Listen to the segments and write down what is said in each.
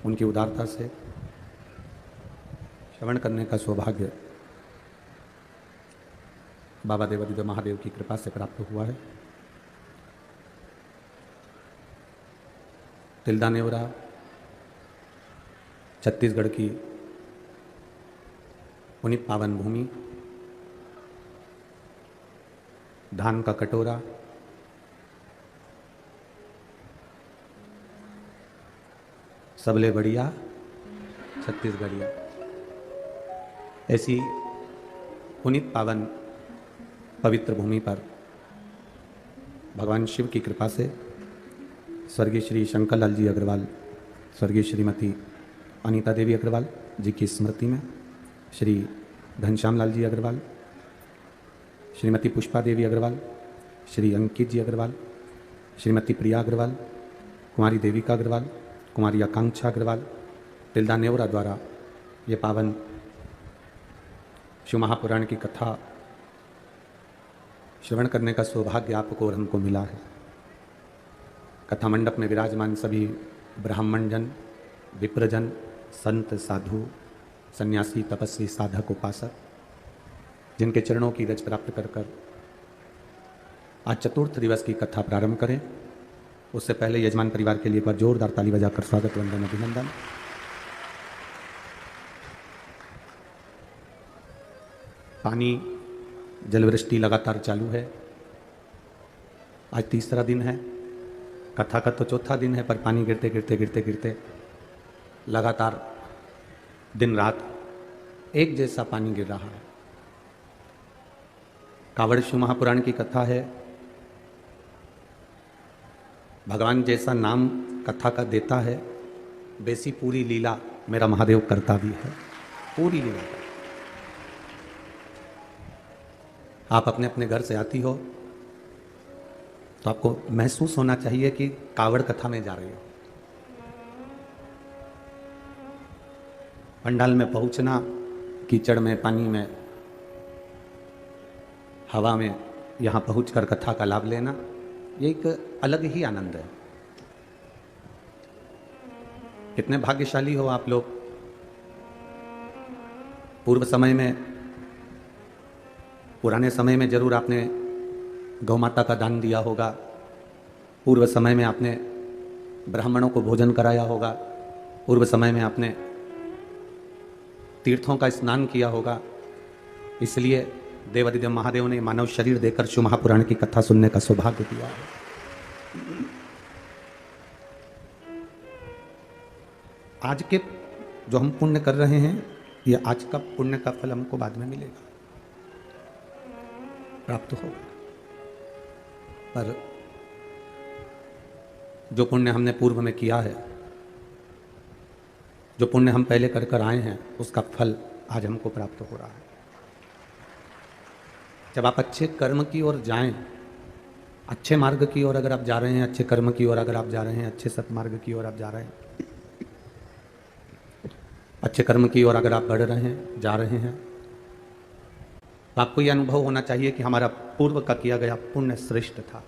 उनकी उदारता से श्रवण करने का सौभाग्य बाबा देवादिदेव महादेव की कृपा से प्राप्त हुआ है। तिल्दा नेवरा छत्तीसगढ़ की पुनीत पावन भूमि, धान का कटोरा, सबले बढ़िया छत्तीसगढ़िया, ऐसी पुनीत पावन पवित्र भूमि पर भगवान शिव की कृपा से स्वर्गीय श्री शंकर लाल जी अग्रवाल, स्वर्गीय श्रीमती अनीता देवी अग्रवाल जी की स्मृति में श्री घनश्याम लाल जी अग्रवाल, श्रीमती पुष्पा देवी अग्रवाल, श्री अंकित जी अग्रवाल, श्रीमती प्रिया अग्रवाल, कुमारी देविका अग्रवाल, कुमारी आकांक्षा अग्रवाल, तिल्दा नेवरा द्वारा ये पावन शिव महापुराण की कथा श्रवण करने का सौभाग्य आपको और हमको मिला है। कथा मंडप में विराजमान सभी ब्राह्मण जन, विप्रजन, संत, साधु, सन्यासी, तपस्वी, साधक, उपासक, जिनके चरणों की रज प्राप्त कर कर आज चतुर्थ दिवस की कथा प्रारंभ करें, उससे पहले यजमान परिवार के लिए एक बार जोरदार ताली बजाकर स्वागत, वंदन, अभिनंदन। पानी जलवृष्टि लगातार चालू है। आज तीसरा दिन है, कथा का तो चौथा दिन है, पर पानी गिरते गिरते गिरते गिरते लगातार दिन रात एक जैसा पानी गिर रहा है। कावड़ शिव महापुराण की कथा है। भगवान जैसा नाम कथा का देता है, वैसी पूरी लीला मेरा महादेव करता भी है। पूरी लीला आप अपने अपने घर से आती हो तो आपको महसूस होना चाहिए कि कावड़ कथा में जा रही हो। पंडाल में पहुंचना, कीचड़ में, पानी में, हवा में, यहाँ पहुंचकर कथा का लाभ लेना, ये एक अलग ही आनंद है। कितने भाग्यशाली हो आप लोग। पूर्व समय में, पुराने समय में जरूर आपने गौ माता का दान दिया होगा। पूर्व समय में आपने ब्राह्मणों को भोजन कराया होगा। पूर्व समय में आपने तीर्थों का स्नान किया होगा। इसलिए देवादिदेव महादेव ने मानव शरीर देकर शिव महापुराण की कथा सुनने का सौभाग्य दिया है। आज के जो हम पुण्य कर रहे हैं, ये आज का पुण्य का फल हमको बाद में मिलेगा, प्राप्त होगा। पर जो पुण्य हमने पूर्व में किया है, जो पुण्य हम पहले कर कर आए हैं, उसका फल आज हमको प्राप्त हो रहा है। जब आप अच्छे कर्म की ओर जाएं, अच्छे मार्ग की ओर अगर आप जा रहे हैं, अच्छे कर्म की ओर अगर आप जा रहे हैं, अच्छे सत्मार्ग की ओर आप जा रहे हैं, अच्छे कर्म की ओर अगर आप बढ़ रहे हैं, जा रहे हैं, तो आपको यह अनुभव होना चाहिए कि हमारा पूर्व का किया गया पुण्य श्रेष्ठ था।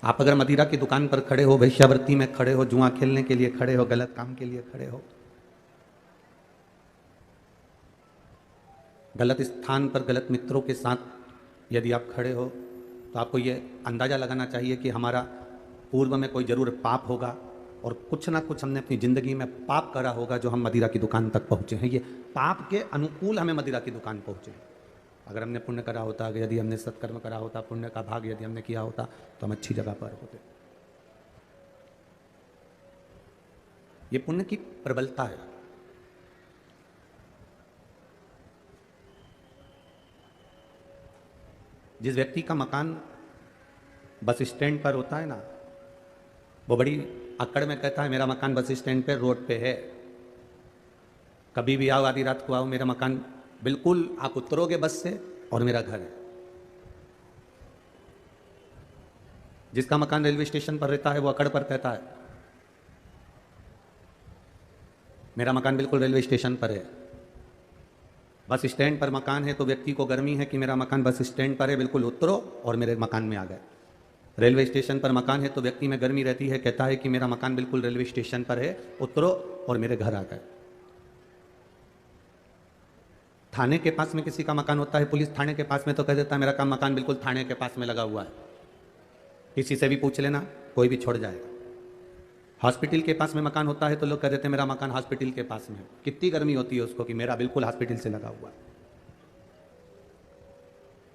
आप अगर मदिरा की दुकान पर खड़े हो, वैश्यावृत्ति में खड़े हो, जुआ खेलने के लिए खड़े हो, गलत काम के लिए खड़े हो, गलत स्थान पर गलत मित्रों के साथ यदि आप खड़े हो, तो आपको ये अंदाज़ा लगाना चाहिए कि हमारा पूर्व में कोई जरूर पाप होगा और कुछ ना कुछ हमने अपनी ज़िंदगी में पाप करा होगा जो हम मदिरा की दुकान तक पहुँचे हैं। ये पाप के अनुकूल हमें मदिरा की दुकान पहुँचे हैं। अगर हमने पुण्य करा होता, यदि हमने सत्कर्म करा होता, पुण्य का भाग यदि हमने किया होता, तो हम अच्छी जगह पर होते। ये पुण्य की प्रबलता है। जिस व्यक्ति का मकान बस स्टैंड पर होता है ना, वो बड़ी अकड़ में कहता है मेरा मकान बस स्टैंड पे, रोड पे है, कभी भी आओ, आधी रात को आओ, मेरा मकान बिल्कुल, आप उतरोगे बस से और मेरा घर है। जिसका मकान रेलवे स्टेशन पर रहता है वो अकड़ पर कहता है मेरा मकान बिल्कुल रेलवे स्टेशन पर है। बस स्टैंड पर मकान है तो व्यक्ति को गर्मी है कि मेरा मकान बस स्टैंड पर है, बिल्कुल उतरो और मेरे मकान में आ गए। रेलवे स्टेशन पर मकान है तो व्यक्ति में गर्मी रहती है, कहता है कि मेरा मकान बिल्कुल रेलवे स्टेशन पर है, उतरो और मेरे घर आ गए। थाने के पास में किसी का मकान होता है, पुलिस थाने के पास में, तो कह देता है मेरा काम मकान बिल्कुल थाने के पास में लगा हुआ है, किसी से भी पूछ लेना कोई भी छोड़ जाएगा। हॉस्पिटल के पास में मकान होता है तो लोग कह देते हैं मेरा मकान हॉस्पिटल के पास में है, कितनी गर्मी होती है उसको कि मेरा बिल्कुल हॉस्पिटल से लगा हुआ है।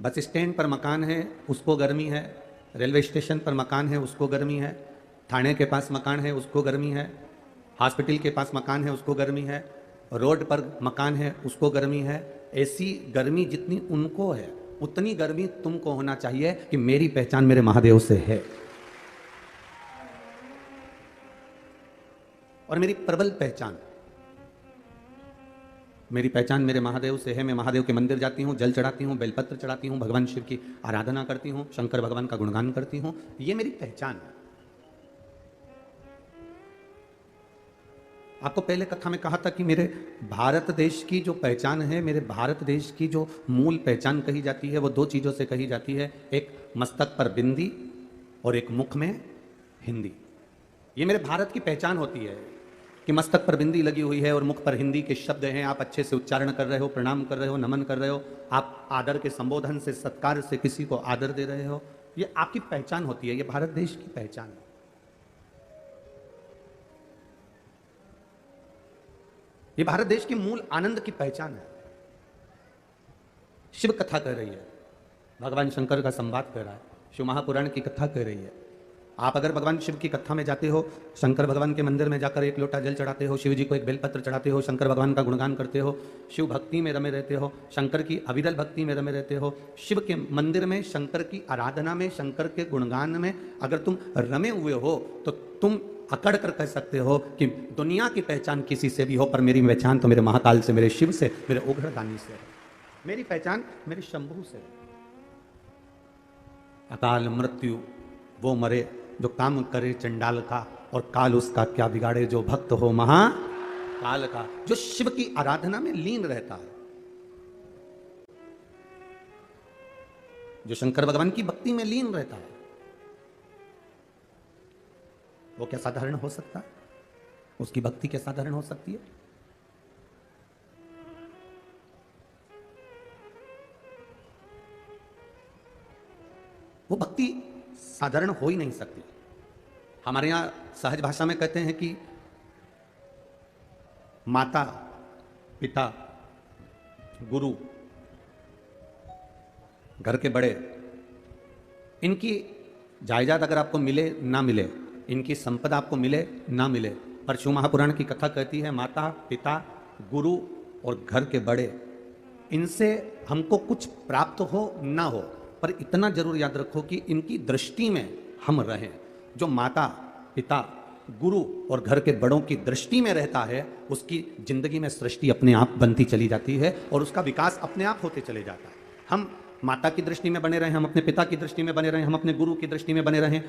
बस स्टैंड पर मकान है उसको गर्मी है, रेलवे स्टेशन पर मकान है उसको गर्मी है, थाने के पास मकान है उसको गर्मी है, हॉस्पिटल के पास मकान है उसको गर्मी है, रोड पर मकान है उसको गर्मी है। ऐसी गर्मी जितनी उनको है उतनी गर्मी तुमको होना चाहिए कि मेरी पहचान मेरे महादेव से है और मेरी प्रबल पहचान, मेरी पहचान मेरे महादेव से है। मैं महादेव के मंदिर जाती हूँ, जल चढ़ाती हूँ, बेलपत्र चढ़ाती हूँ, भगवान शिव की आराधना करती हूँ, शंकर भगवान का गुणगान करती हूँ, ये मेरी पहचान है। आपको पहले कथा में कहा था कि मेरे भारत देश की जो पहचान है, मेरे भारत देश की जो मूल पहचान कही जाती है वो दो चीज़ों से कही जाती है, एक मस्तक पर बिंदी और एक मुख में हिंदी। ये मेरे भारत की पहचान होती है कि मस्तक पर बिंदी लगी हुई है और मुख पर हिंदी के शब्द हैं, आप अच्छे से उच्चारण कर रहे हो, प्रणाम कर रहे हो, नमन कर रहे हो, आप आदर के संबोधन से, सत्कार से किसी को आदर दे रहे हो, ये आपकी पहचान होती है, ये भारत देश की पहचान है। ये भारत देश की मूल आनंद की पहचान है। शिव कथा कह रही है, भगवान शंकर का संवाद कह रहा है, शिव महापुराण की कथा कह रही है। आप अगर भगवान शिव की कथा में जाते हो, शंकर भगवान के मंदिर में जाकर एक लोटा जल चढ़ाते हो, शिव जी को एक बेलपत्र चढ़ाते हो, शंकर भगवान का गुणगान करते हो, शिव भक्ति में रमे रहते हो, शंकर की अविरल भक्ति में रमे रहते हो, शिव के मंदिर में, शंकर की आराधना में, शंकर के गुणगान में अगर तुम रमे हुए हो तो तुम अकड़ कर कह सकते हो कि दुनिया की पहचान किसी से भी हो पर मेरी पहचान तो मेरे महाकाल से, मेरे शिव से, मेरे उग्रदानी से है। मेरी पहचान मेरे शंभू से। अकाल मृत्यु वो मरे जो काम करे चंडाल का, और काल उसका क्या बिगाड़े जो भक्त हो महाकाल का। जो शिव की आराधना में लीन रहता है, जो शंकर भगवान की भक्ति में लीन रहता है, वो क्या साधारण हो सकता है? उसकी भक्ति क्या साधारण हो सकती है? वो भक्ति साधारण हो ही नहीं सकती। हमारे यहां सहज भाषा में कहते हैं कि माता, पिता, गुरु, घर के बड़े, इनकी जायदाद अगर आपको मिले ना मिले, इनकी संपदा आपको मिले ना मिले, पर शिव महापुराण की कथा कहती है माता, पिता, गुरु और घर के बड़े, इनसे हमको कुछ प्राप्त हो ना हो, पर इतना जरूर याद रखो कि इनकी दृष्टि में हम रहें। जो माता, पिता, गुरु और घर के बड़ों की दृष्टि में रहता है, उसकी जिंदगी में सृष्टि अपने आप बनती चली जाती है और उसका विकास अपने आप होते चले जाता है। हम माता की दृष्टि में बने रहें, हम अपने पिता की दृष्टि में बने रहें, हम अपने गुरु की दृष्टि में बने रहें।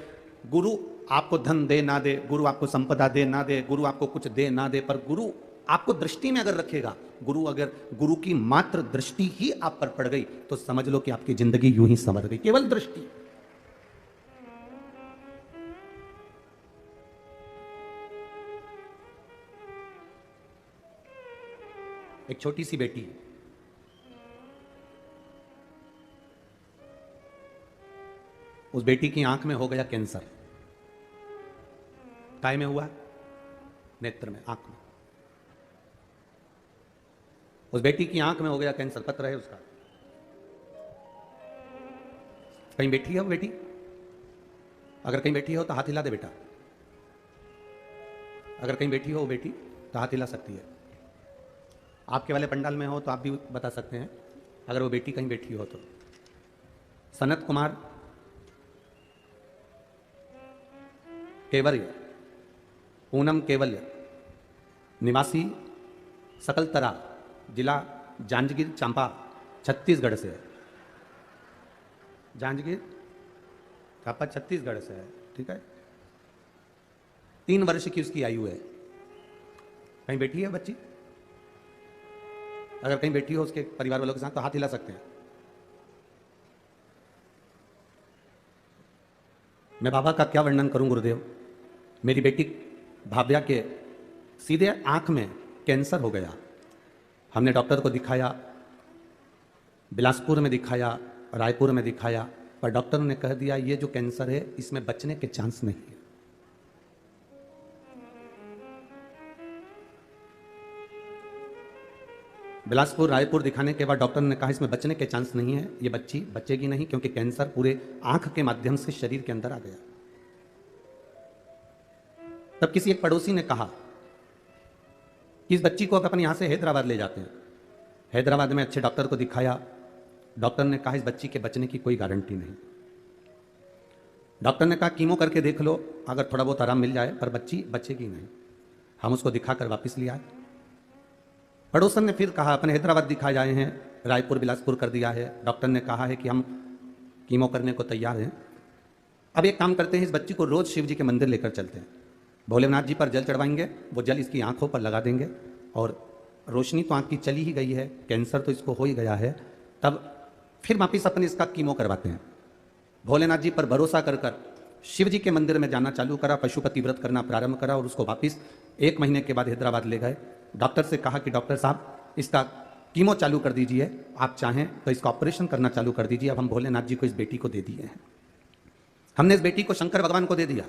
गुरु आपको धन दे ना दे, गुरु आपको संपदा दे ना दे, गुरु आपको कुछ दे ना दे, पर गुरु आपको दृष्टि में अगर रखेगा, गुरु की मात्र दृष्टि ही आप पर पड़ गई तो समझ लो कि आपकी जिंदगी यूं ही संवर गई। केवल दृष्टि। एक छोटी सी बेटी, उस बेटी की आंख में हो गया कैंसर। काय में हुआ? नेत्र में, आंख में। उस बेटी की आंख में हो गया कैंसर, पत्र है उसका। कहीं बैठी है वो बेटी? अगर कहीं बैठी हो तो हाथ हिला दे बेटा। अगर कहीं बैठी हो वो बेटी तो हाथ हिला सकती है। आपके वाले पंडाल में हो तो आप भी बता सकते हैं अगर वो बेटी कहीं बैठी हो तो। सनत कुमार केवल्य, पूनम केवल्य, निवासी सकलतरा, जिला जांजगीर चांपा, छत्तीसगढ़ से है। जांजगीर चांपा छत्तीसगढ़ से है, ठीक है। 3 वर्ष की उसकी आयु है। कहीं बैठी है बच्ची? अगर कहीं बैठी हो उसके परिवार वालों के साथ तो हाथ हिला सकते हैं। मैं बाबा का क्या वर्णन करूं गुरुदेव। मेरी बेटी भाव्या के सीधे आंख में कैंसर हो गया। हमने डॉक्टर को दिखाया, बिलासपुर में दिखाया, रायपुर में दिखाया, पर डॉक्टर ने कह दिया ये जो कैंसर है इसमें बचने के चांस नहीं है। बिलासपुर रायपुर दिखाने के बाद डॉक्टर ने कहा इसमें बचने के चांस नहीं है, ये बच्ची बचेगी नहीं, क्योंकि कैंसर पूरे आंख के माध्यम से शरीर के अंदर आ गया। तब किसी एक पड़ोसी ने कहा कि इस बच्ची को अपन यहां से हैदराबाद ले जाते हैं। हैदराबाद में अच्छे डॉक्टर को दिखाया। डॉक्टर ने कहा इस बच्ची के बचने की कोई गारंटी नहीं। डॉक्टर ने कहा कीमो करके देख लो, अगर थोड़ा बहुत आराम मिल जाए, पर बच्ची बचेगी नहीं। हम उसको दिखाकर वापस ले आए। पड़ोसन ने फिर कहा अपन हैदराबाद दिखा जाए हैं, रायपुर बिलासपुर कर दिया है, डॉक्टर ने कहा है कि हम कीमो करने को तैयार हैं। अब एक काम करते हैं, इस बच्ची को रोज शिव जी के मंदिर लेकर चलते हैं, भोलेनाथ जी पर जल चढ़वाएंगे, वो जल इसकी आंखों पर लगा देंगे, और रोशनी तो आंख की चली ही गई है, कैंसर तो इसको हो ही गया है, तब फिर वापिस अपन इसका कीमो करवाते हैं। भोलेनाथ जी पर भरोसा कर कर शिव जी के मंदिर में जाना चालू करा, पशुपति व्रत करना प्रारंभ करा, और उसको वापिस 1 महीने के बाद हैदराबाद ले गए। डॉक्टर से कहा कि डॉक्टर साहब इसका कीमो चालू कर दीजिए, आप चाहें तो इसका ऑपरेशन करना चालू कर दीजिए। अब हम भोलेनाथ जी को इस बेटी को दे दिए हैं। हमने इस बेटी को शंकर भगवान को दे दिया।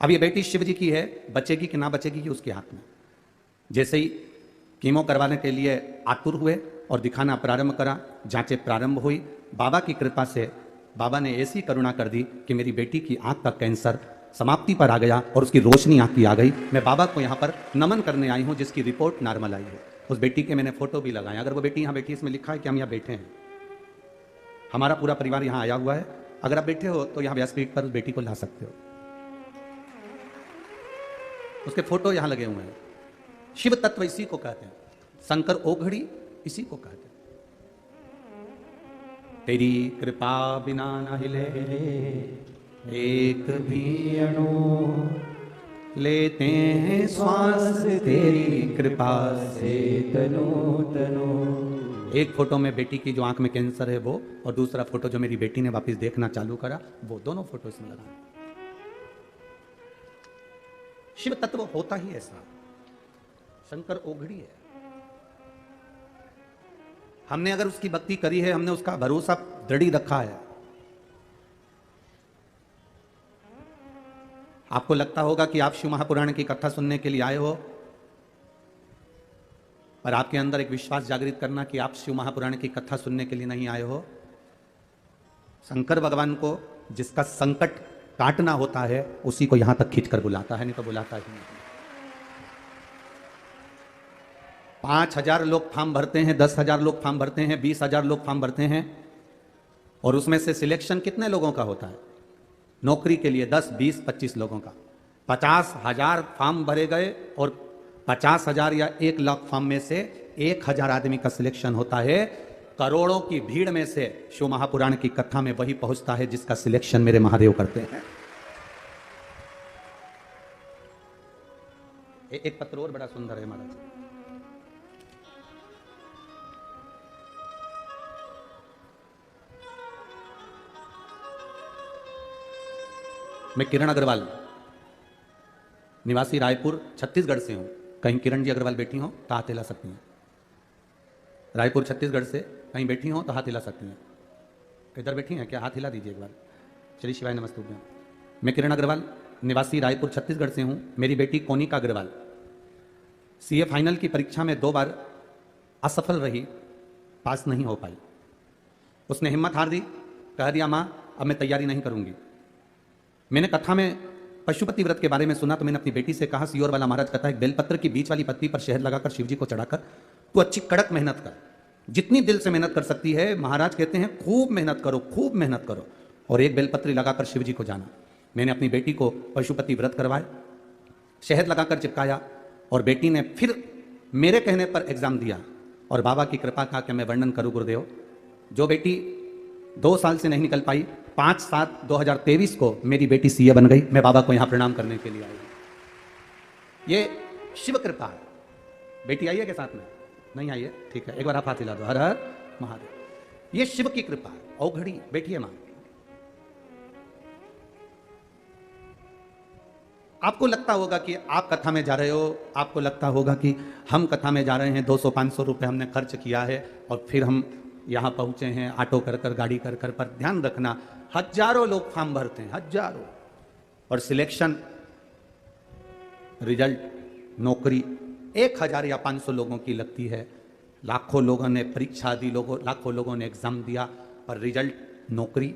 अब ये बेटी शिव जी की है, बचेगी कि ना बचेगी ये उसके हाथ में। जैसे ही कीमो करवाने के लिए आतुर हुए और दिखाना प्रारंभ करा, जांचें प्रारंभ हुई, बाबा की कृपा से बाबा ने ऐसी करुणा कर दी कि मेरी बेटी की आंख का कैंसर समाप्ति पर आ गया और उसकी रोशनी आंख की आ गई। मैं बाबा को यहाँ पर नमन करने आई हूँ, जिसकी रिपोर्ट नॉर्मल आई है। उस बेटी के मैंने फोटो भी लगाए। अगर वो बेटी यहाँ बैठी, इसमें लिखा है कि हम यहाँ बैठे हैं, हमारा पूरा परिवार यहाँ आया हुआ है। अगर आप बैठे हो तो यहाँ व्यासपीठ पर उस बेटी को ला सकते हो, उसके फोटो यहाँ लगे हुए हैं। शिव तत्व इसी को कहते हैं, शंकर ओघड़ी इसी को कहते हैं। तेरी कृपा बिना न हिले एक भी अणु, लेते हैं श्वास तेरी कृपा से तनो तनो। एक फोटो में बेटी की जो आंख में कैंसर है वो, और दूसरा फोटो जो मेरी बेटी ने वापस देखना चालू करा, वो दोनों फोटो इसमें लगा। शिव तत्व होता ही ऐसा, शंकर ओघड़ी है। हमने अगर उसकी भक्ति करी है, हमने उसका भरोसा दृढ़ रखा है। आपको लगता होगा कि आप शिव महापुराण की कथा सुनने के लिए आए हो, पर आपके अंदर एक विश्वास जागृत करना कि आप शिव महापुराण की कथा सुनने के लिए नहीं आए हो। शंकर भगवान को जिसका संकट काटना होता है उसी को यहां तक खींचकर बुलाता है, नहीं तो बुलाता ही नहीं। 5,000 लोग फॉर्म भरते हैं, 10,000 लोग फॉर्म भरते हैं, 20,000 लोग फॉर्म भरते हैं, और उसमें से सिलेक्शन कितने लोगों का होता है? नौकरी के लिए 10, 20, 25 लोगों का। 50,000 फॉर्म भरे गए और 50,000 या 1 लाख फॉर्म में से 1,000 आदमी का सिलेक्शन होता है। करोड़ों की भीड़ में से शिव महापुराण की कथा में वही पहुंचता है जिसका सिलेक्शन मेरे महादेव करते हैं। एक पत्र और बड़ा सुंदर है महाराज। मैं किरण अग्रवाल, निवासी रायपुर छत्तीसगढ़ से हूं। कहीं किरण जी अग्रवाल बैठी हो तो हाथ हिला सकती हैं। रायपुर छत्तीसगढ़ से कहीं बैठी हो तो हाथ हिला सकती हैं। इधर बैठी हैं क्या? हाथ हिला दीजिए एक बार। श्री शिवाय नमस्ते। मैं किरण अग्रवाल, निवासी रायपुर छत्तीसगढ़ से हूं। मेरी बेटी कोनिका अग्रवाल सीए फाइनल की परीक्षा में 2 बार असफल रही, पास नहीं हो पाई। उसने हिम्मत हार दी, कह दिया माँ अब मैं तैयारी नहीं करूंगी। मैंने कथा में पशुपति व्रत के बारे में सुना तो मैंने अपनी बेटी से कहा, सियोर वाला महाराज कहता है बेलपत्र की बीच वाली पत्ती पर शहद लगाकर शिव जी को चढ़ाकर तू अच्छी कड़क मेहनत कर, जितनी दिल से मेहनत कर सकती है। महाराज कहते हैं खूब मेहनत करो, खूब मेहनत करो, और एक बेलपत्री लगाकर शिव जी को जाना। मैंने अपनी बेटी को पशुपति व्रत करवाए, शहद लगाकर चिपकाया, और बेटी ने फिर मेरे कहने पर एग्जाम दिया। और बाबा की कृपा का क्या मैं वर्णन करूं गुरुदेव। जो बेटी 2 साल से नहीं निकल पाई, 5/7/2023 को मेरी बेटी सीए बन गई। मैं बाबा को यहां प्रणाम करने के लिए आई। ये शिव कृपा है। बेटी आई है के साथ में? नहीं आई है? ठीक है, एक बार आप हाथ हिला दो। हर हर महादेव।, ये शिव की कृपा है। औघड़ी बैठी है मां। 5,000 लोग फॉर्म भरते हैं, 10,000 लोग फॉर्म भरते हैं, और उसमें से सिलेक्शन कितने लोगों का होता है? नौकरी के लिए 10, 20, 25 लोगों का। 50,000 या 1 लाख फॉर्म में से 1,000 आदमी का सिलेक्शन होता है। करोड़ों की भीड़ में से शिव महापुराण की कथा में वही पहुंचता है जिसका सिलेक्शन मेरे महादेव करते हैं। ये शिव कृपा है। बेटी आई है के साथ में? नहीं आई है? ठीक है, एक बार आप हाथ हिला दो। हर हर महादेव। आपको लगता होगा कि आप कथा में जा रहे हो, आपको लगता होगा कि हम कथा में जा रहे हैं, 200-500 रुपये हमने खर्च किया है और फिर हम यहाँ पहुँचे हैं ऑटो कर कर, गाड़ी कर कर। पर ध्यान रखना, हजारों लोग फॉर्म भरते हैं, हजारों, और सिलेक्शन, रिजल्ट, नौकरी 1000 या 500 लोगों की लगती है। लाखों लोगों ने परीक्षा दी, लाखों लोगों ने एग्जाम दिया, पर रिजल्ट, नौकरी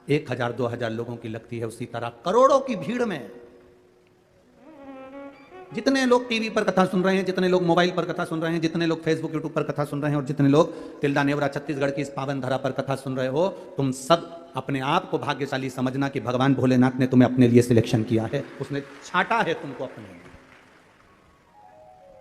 1000-2000 लोगों की लगती है। उसी तरह करोड़ों की भीड़ में जितने लोग टीवी पर कथा सुन रहे हैं, जितने लोग मोबाइल पर कथा सुन रहे हैं, जितने लोग फेसबुक यूट्यूब पर कथा सुन रहे हैं और जितने लोग तिल्दा नेवरा छत्तीसगढ़ की इस पावन धरा पर कथा सुन रहे हो, तुम सब अपने आप को भाग्यशाली समझना कि भगवान भोलेनाथ ने तुम्हें अपने लिए सिलेक्शन किया है, उसने छांटा है तुमको अपने लिए।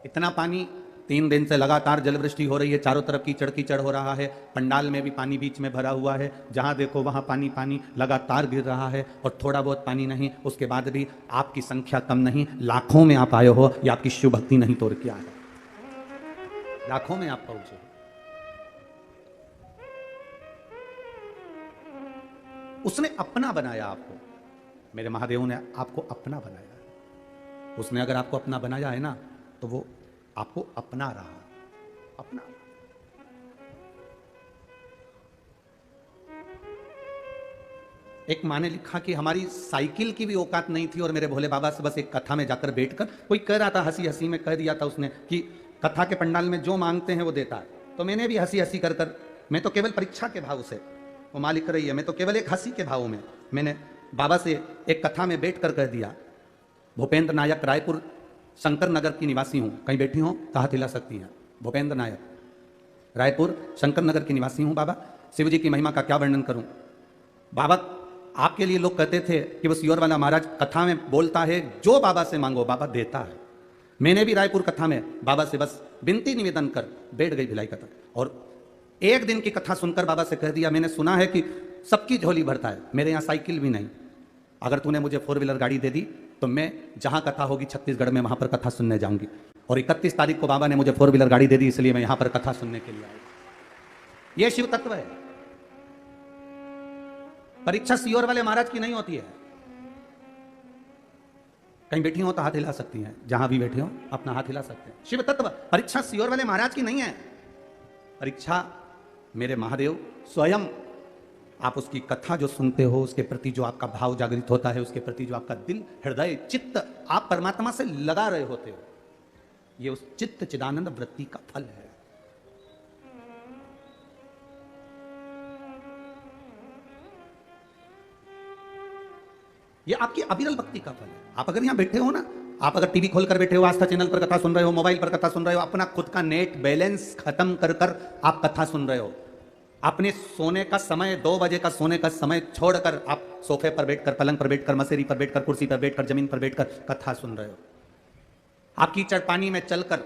इतना पानी 3 दिन से लगातार जलवृष्टि हो रही है, चारों तरफ कीचड़ कीचड़ हो रहा है, पंडाल में भी पानी बीच में भरा हुआ है, जहां देखो वहां पानी पानी लगातार गिर रहा है, और थोड़ा बहुत पानी नहीं, उसके बाद भी आपकी संख्या कम नहीं, लाखों में आप आए हो। ये आपकी शिव भक्ति नहीं तो क्या है, लाखों में आप पहुंचे। उसने अपना बनाया आपको, मेरे महादेव ने आपको अपना बनाया। उसने अगर आपको अपना बनाया है ना, तो वो आपको अपना रहा, अपना। एक माँ ने लिखा कि हमारी साइकिल की भी औकात नहीं थी और मेरे भोले बाबा से बस एक कथा में जाकर बैठकर, कोई कह रहा था, हंसी हंसी में कह दिया था उसने कि कथा के पंडाल में जो मांगते हैं वो देता है। तो मैंने भी हंसी हंसी कर, मैं तो केवल परीक्षा के भाव से, वो माँ लिख रही है, मैं तो केवल एक हंसी के भाव में मैंने बाबा से एक कथा में बैठ कर कह दिया, भूपेंद्र नायक, रायपुर शंकर नगर की निवासी हूँ, कहीं बैठी हो तो हाथ हिला सकती हैं। भूपेंद्र नायक, रायपुर शंकर नगर की निवासी हूँ बाबा, शिव जी की महिमा का क्या वर्णन करूँ। बाबा, आपके लिए लोग कहते थे कि वो सियोर वाला महाराज कथा में बोलता है, जो बाबा से मांगो बाबा देता है। मैंने भी रायपुर कथा में बाबा से बस विनती निवेदन कर बैठ गई भिलाई कथा, और एक दिन की कथा सुनकर बाबा से कह दिया, मैंने सुना है कि सबकी झोली भरता है, मेरे यहाँ साइकिल भी नहीं, अगर तूने मुझे 4 व्हीलर गाड़ी दे दी तो मैं जहां कथा होगी छत्तीसगढ़ में वहां पर कथा सुनने जाऊंगी। और 31 तारीख को बाबा ने मुझे 4 व्हीलर गाड़ी दे दी, इसलिए मैं यहां पर कथा सुनने के लिए आया। यह शिव तत्व है। परीक्षा सियोर वाले महाराज की नहीं होती है। कहीं बैठी हो तो हाथ हिला सकती हैं, जहां भी बैठे हो अपना हाथ हिला सकते हैं। शिव तत्व, परीक्षा सियोर वाले महाराज की नहीं है। परीक्षा मेरे महादेव स्वयं, आप उसकी कथा जो सुनते हो, उसके प्रति जो आपका भाव जागृत होता है, उसके प्रति जो आपका दिल, हृदय, चित्त आप परमात्मा से लगा रहे होते हो, ये उस चित्त चिदानंद वृत्ति का फल है। ये आपकी अविरल भक्ति का फल है। आप अगर यहां बैठे हो ना, आप अगर टीवी खोलकर बैठे हो, आस्था चैनल पर कथा सुन रहे हो, मोबाइल पर कथा सुन रहे हो, अपना खुद का नेट बैलेंस खत्म कर कर आप कथा सुन रहे हो, अपने सोने का समय 2 बजे का सोने का समय छोड़कर आप सोफे पर बैठकर, पलंग पर बैठकर, मसेरी पर बैठकर, कुर्सी पर बैठकर, जमीन पर बैठकर कथा सुन रहे हो। आप कीचड़ पानी में चलकर,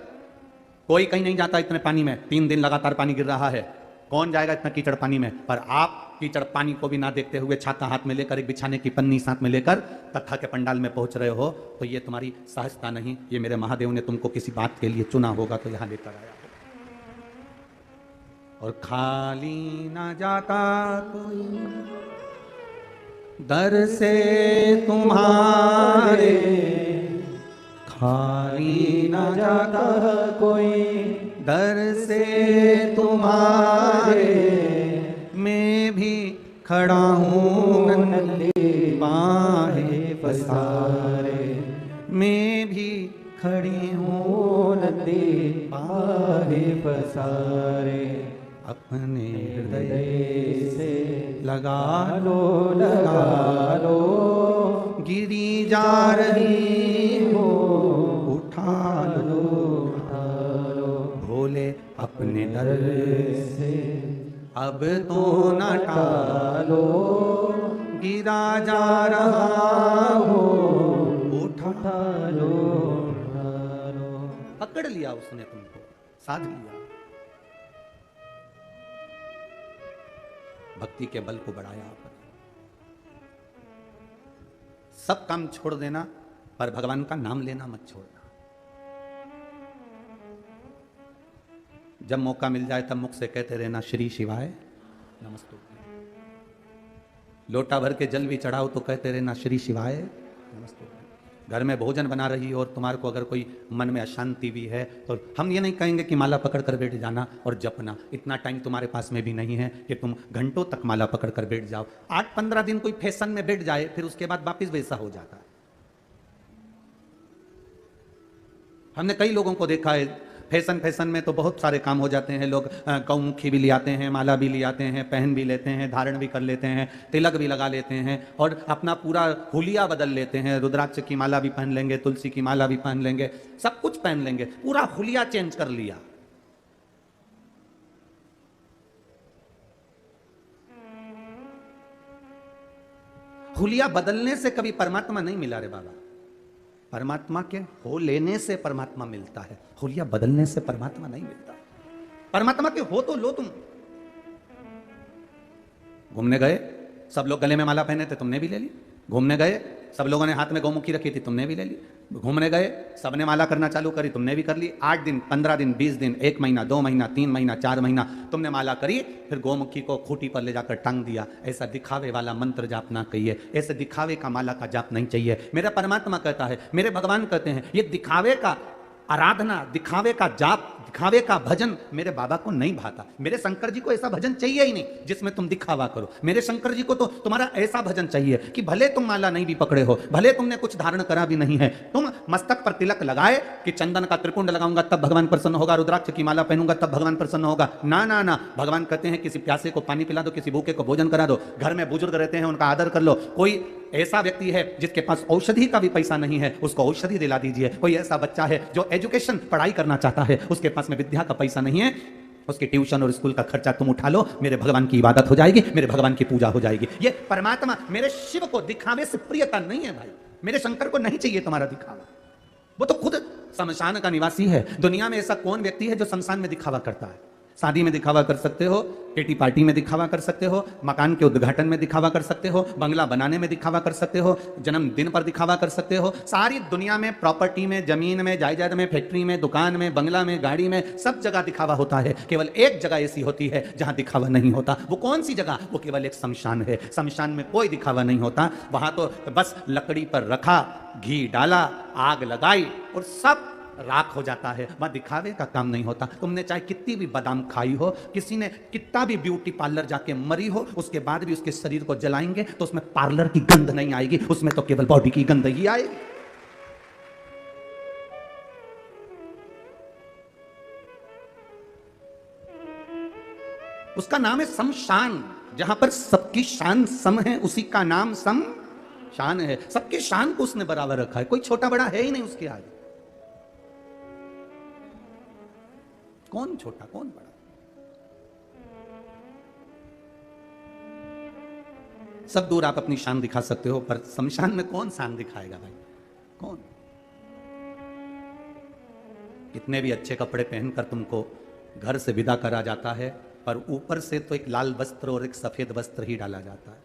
कोई कहीं नहीं जाता इतने पानी में, 3 दिन लगातार पानी गिर रहा है, कौन जाएगा इतना कीचड़ पानी में। पर आप कीचड़ पानी को भी ना देखते हुए छाता हाथ में लेकर, एक बिछाने की पन्नी साथ में लेकर कथा के पंडाल में पहुंच रहे हो, तो ये तुम्हारी सहजता नहीं, ये मेरे महादेव ने तुमको किसी बात के लिए चुना होगा तो यहां लेकर आया। और खाली ना जाता कोई दर से तुम्हारे, खाली ना जाता कोई दर से तुम्हारे, मैं भी खड़ा हूँ नंगे बाहें पसारे, मैं भी खड़ी हूँ नंगे बाहें पसारे, अपने हृदय से लगा लो, गिरी जा रही हो उठा लो, भोले अपने दर से अब तो न टालो, गिरा जा रहा हो उठा लो। पकड़ लिया उसने तुमको, साध लिया, भक्ति के बल को बढ़ाया आपने। सब काम छोड़ देना, पर भगवान का नाम लेना मत छोड़ना। जब मौका मिल जाए तब मुख से कहते रहना, श्री शिवाय नमस्तु। लोटा भर के जल भी चढ़ाओ तो कहते रहना, श्री शिवाय नमस्तु। घर में भोजन बना रही हो और तुम्हारे को अगर कोई मन में अशांति भी है तो हम ये नहीं कहेंगे कि माला पकड़ कर बैठ जाना और जपना। इतना टाइम तुम्हारे पास में भी नहीं है कि तुम घंटों तक माला पकड़ कर बैठ जाओ। 8-15 दिन कोई फैशन में बैठ जाए फिर उसके बाद वापिस वैसा हो जाता है। हमने कई लोगों को देखा है फैशन में तो बहुत सारे काम हो जाते हैं। लोग गौमुखी भी ले आते हैं, माला भी ले आते हैं, पहन भी लेते हैं, धारण भी कर लेते हैं, तिलक भी लगा लेते हैं और अपना पूरा हुलिया बदल लेते हैं। रुद्राक्ष की माला भी पहन लेंगे, तुलसी की माला भी पहन लेंगे, सब कुछ पहन लेंगे, पूरा हुलिया चेंज कर लिया। हुलिया बदलने से कभी परमात्मा नहीं मिला रे बाबा। परमात्मा के हो लेने से परमात्मा मिलता है, हुलिया बदलने से परमात्मा नहीं मिलता। परमात्मा के हो तो लो तुम। घूमने गए, सब लोग गले में माला पहने थे, तुमने भी ले ली। घूमने गए, सब लोगों ने हाथ में गौमुखी रखी थी, तुमने भी ले ली। घूमने गए, सबने माला करना चालू करी, तुमने भी कर ली। 8 दिन, 15 दिन, 20 दिन, 1 महीना, 2 महीना, 3 महीना, 4 महीना तुमने माला करी, फिर गौमुखी को खूंटी पर ले जाकर टांग दिया। ऐसा दिखावे वाला मंत्र जाप ना कहिए, ऐसे दिखावे का माला का जाप नहीं चाहिए। मेरा परमात्मा कहता है, मेरे भगवान कहते हैं, ये दिखावे का आराधना, दिखावे का जाप, दिखावे का भजन मेरे बाबा को नहीं भाता। मेरे शंकर जी को ऐसा भजन चाहिए ही नहीं जिसमें तुम दिखावा करो। मेरे शंकर जी को तो तुम्हारा ऐसा भजन चाहिए कि भले तुम माला नहीं भी पकड़े हो, भले तुमने कुछ धारण करा भी नहीं है, तुम मस्तक पर तिलक लगाए कि चंदन का त्रिपुंड लगाऊंगा तब भगवान प्रसन्न होगा, रुद्राक्ष की माला पहनूंगा तब भगवान प्रसन्न होगा। ना ना ना, भगवान कहते हैं किसी प्यासे को पानी पिला दो, किसी भूखे को भोजन करा दो, घर में बुजुर्ग रहते हैं उनका आदर कर लो। कोई ऐसा व्यक्ति है जिसके पास औषधि का भी पैसा नहीं है, उसको औषधि दिला दीजिए। कोई ऐसा बच्चा है जो एजुकेशन पढ़ाई करना चाहता है, उसके पास में विद्या का पैसा नहीं है, उसके ट्यूशन और स्कूल का खर्चा तुम उठा लो, मेरे भगवान की इबादत हो जाएगी, मेरे भगवान की पूजा हो जाएगी। ये परमात्मा, मेरे शिव को दिखावे से प्रियता नहीं है भाई। मेरे शंकर को नहीं चाहिए तुम्हारा दिखावा, वो तो खुद शमशान का निवासी है। दुनिया में ऐसा कौन व्यक्ति है जो शमशान में दिखावा करता है? शादी में दिखावा कर सकते हो, किटी पार्टी में दिखावा कर सकते हो, मकान के उद्घाटन में दिखावा कर सकते हो, बंगला बनाने में दिखावा कर सकते हो, जन्मदिन पर दिखावा कर सकते हो। सारी दुनिया में प्रॉपर्टी में, जमीन में, जायदाद में, फैक्ट्री में, दुकान में, बंगला में, गाड़ी में, सब जगह दिखावा होता है। केवल एक जगह ऐसी होती है जहां दिखावा नहीं होता। वो कौन सी जगह? वो केवल एक शमशान है। शमशान में कोई दिखावा नहीं होता। वहां तो बस लकड़ी पर रखा, घी डाला, आग लगाई और सब राख हो जाता है। वहां दिखावे का काम नहीं होता। तुमने चाहे कितनी भी बादाम खाई हो, किसी ने कितना भी ब्यूटी पार्लर जाके मरी हो, उसके बाद भी उसके शरीर को जलाएंगे तो उसमें पार्लर की गंध नहीं आएगी, उसमें तो केवल बॉडी की गंध ही आएगी। उसका नाम है शमशान। जहां पर सबकी शान सम है, उसी का नाम शमशान है। सबकी शान को उसने बराबर रखा है, कोई छोटा बड़ा है ही नहीं उसके आगे। कौन छोटा कौन बड़ा? सब दूर आप अपनी शान दिखा सकते हो, पर शमशान में कौन शान दिखाएगा भाई? कौन? कितने भी अच्छे कपड़े पहनकर तुमको घर से विदा करा जाता है, पर ऊपर से तो एक लाल वस्त्र और एक सफेद वस्त्र ही डाला जाता है।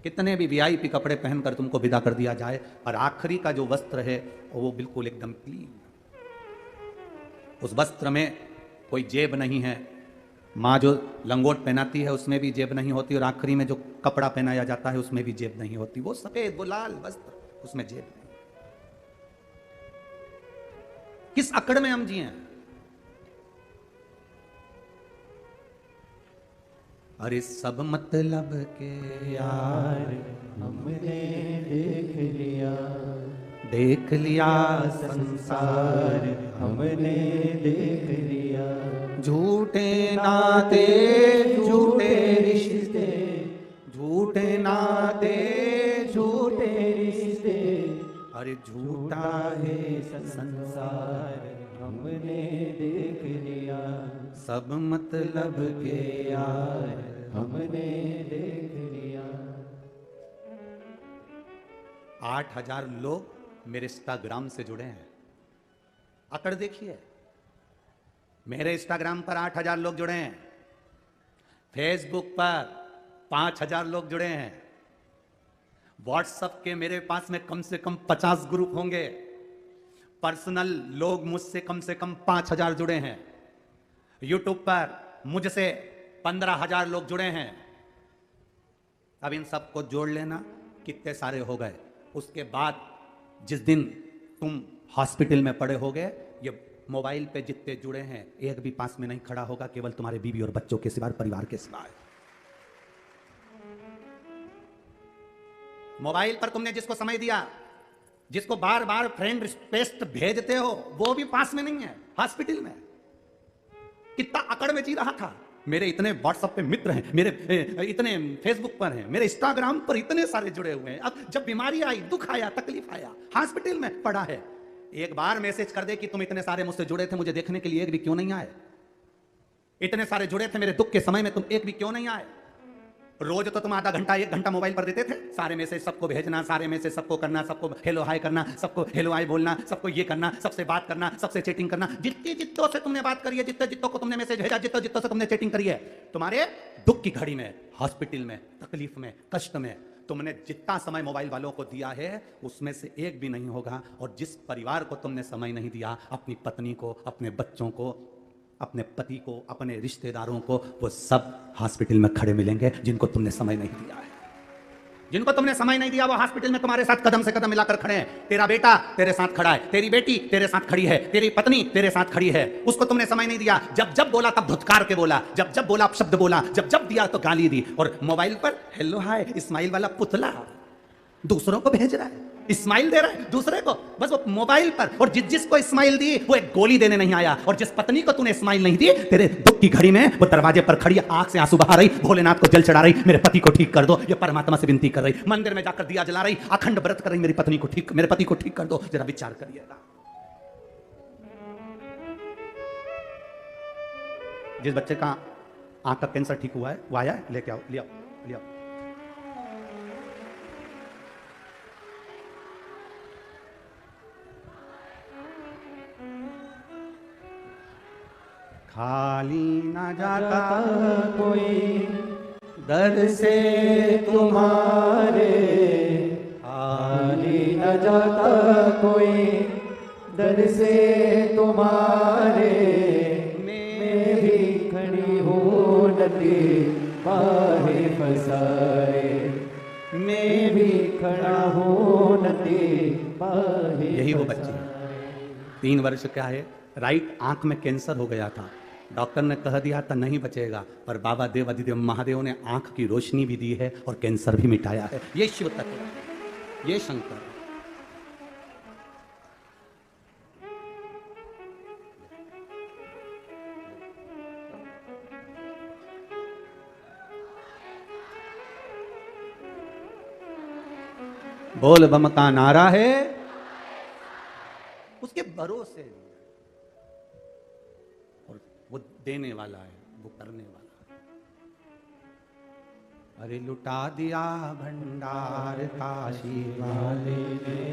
कितने भी वीआईपी कपड़े पहनकर तुमको विदा कर दिया जाए, पर आखिरी का जो वस्त्र है वो बिल्कुल एकदम क्लीन। उस वस्त्र में कोई जेब नहीं है। माँ जो लंगोट पहनाती है उसमें भी जेब नहीं होती, और आखिरी में जो कपड़ा पहनाया जाता है उसमें भी जेब नहीं होती। वो सफेद, वो लाल वस्त्र, उसमें जेब नहीं। किस अकड़ में हम जिए? अरे सब मतलब के यार हमने देख लिया संसार हमने देख लिया। झूठे नाते झूठे रिश्ते, झूठे नाते झूठे रिश्ते, अरे झूठा है संसार हमने देख लिया। सब मतलब के यार हमने देख लिया। 8,000 लोग मेरे इंस्टाग्राम से जुड़े हैं। अकड़ देखिए, मेरे इंस्टाग्राम पर 8,000 लोग जुड़े हैं, फेसबुक पर 5,000 लोग जुड़े हैं, व्हाट्सएप के मेरे पास में कम से कम 50 ग्रुप होंगे, पर्सनल लोग मुझसे कम से कम 5,000 जुड़े हैं, यूट्यूब पर मुझसे 15,000 लोग जुड़े हैं। अब इन सबको जोड़ लेना कितने सारे हो गए। उसके बाद जिस दिन तुम हॉस्पिटल में पड़े होगे, ये मोबाइल पे जितने जुड़े हैं एक भी पास में नहीं खड़ा होगा, केवल तुम्हारे बीवी और बच्चों के सिवा, परिवार के सिवा। मोबाइल पर तुमने जिसको समय दिया, जिसको बार बार फ्रेंड रिक्वेस्ट भेजते हो, वो भी पास में नहीं है, हॉस्पिटल में। कितना अकड़ में जी रहा था, मेरे इतने व्हाट्सएप पे मित्र हैं, मेरे इतने फेसबुक पर हैं, मेरे इंस्टाग्राम पर इतने सारे जुड़े हुए हैं। अब जब बीमारी आई, दुख आया, तकलीफ आया, हॉस्पिटल में पड़ा है, एक बार मैसेज कर दे कि तुम इतने सारे मुझसे जुड़े थे, मुझे देखने के लिए एक भी क्यों नहीं आए? इतने सारे जुड़े थे मेरे दुख के समय में, तुम एक भी क्यों नहीं आए? रोज तो तुम आधा घंटा 1 घंटा मोबाइल पर देते थे, सारे मैसेज सबको भेजना, सारे मैसेज सबको करना, सबको हेलो हाय करना, सबको हेलो हाय बोलना, सबको ये करना, सबसे बात करना, सबसे चैटिंग करना। जितों से तुमने बात करी है, जितों को तुमने मैसेज भेजा, जितों से तुमने चैटिंग करी है, तुम्हारे दुख की घड़ी में, हॉस्पिटल में, तकलीफ में, कष्ट में तुमने जितना समय मोबाइल वालों को दिया है, उसमें से एक भी नहीं होगा। और जिस परिवार को तुमने समय नहीं दिया, अपनी पत्नी को, अपने बच्चों को, अपने पति को, अपने रिश्तेदारों को, वो सब हॉस्पिटल में खड़े मिलेंगे जिनको तुमने समय नहीं दिया है। जिनको तुमने समय नहीं दिया, वो हॉस्पिटल में तुम्हारे साथ कदम से कदम मिलाकर खड़े हैं। तेरा बेटा तेरे साथ खड़ा है, तेरी बेटी तेरे साथ खड़ी है, तेरी पत्नी तेरे साथ खड़ी है, उसको तुमने समय नहीं दिया। जब जब बोला तब धुतकार के बोला, जब जब बोला शब्द बोला, जब जब दिया तो गाली दी। और मोबाइल पर हेलो हाय इस्माइल वाला पुतला दूसरों को भेज रहा है, इस्माइल दे रहा है दूसरे को, बस वो मोबाइल पर। और जिसको इस्माइल दी, वो एक गोली देने नहीं आया। और जिस पत्नी को तूने इस्माइल नहीं दी, तेरे दुख की घड़ी में वो दरवाजे पर खड़ी, आंख से आंसू बहा रही, भोलेनाथ को जल चढ़ा रही, मेरे पति को ठीक कर दो, ये परमात्मा से विनती कर रही, मंदिर में जाकर दिया जला रही, अखंड व्रत कर रही, मेरी पत्नी को ठीक, मेरे पति को ठीक कर दो। जरा विचार करिएगा। जिस बच्चे का आंख का कैंसर ठीक हुआ है, वो आया है, लेके आओ, ले आओ, ले आओ। खाली न जाता कोई दर से तुम्हारे, खाली न जाता कोई दर से तुम्हारे, मैं भी खड़ी हूँ नदी बाहे फसाए, मैं भी खड़ा हूँ नदी बाहे। यही वो बच्ची 3 वर्ष का है, राइट आंख में कैंसर हो गया था, डॉक्टर ने कह दिया था नहीं बचेगा, पर बाबा देव अधिदेव महादेव ने आंख की रोशनी भी दी है और कैंसर भी मिटाया है। ये शिव तत्व है, ये शंकर। बोल बम का नारा है, उसके भरोसे, और वो देने वाला है, वो करने वाला है। अरे लुटा दिया भंडार काशी वाले ने,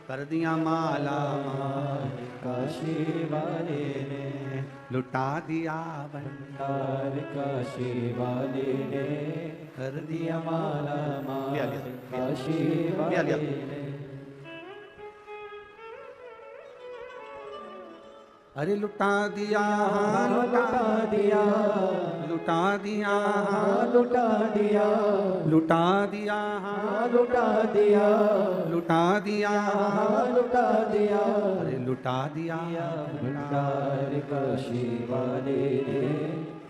कर दिया माला माल काशी वाले ने, लुटा दिया भंडार काशी वाले ने, कर दिया माला माल काशी वाले ने। अरे लुटा दिया, लुटा दिया, लुटा दिया, लुटा दिया, लुटा दिया, लुटा दिया, लुटा दिया, लुटा दिया। अरे लुटा दिया भंडार काशी वाले ने,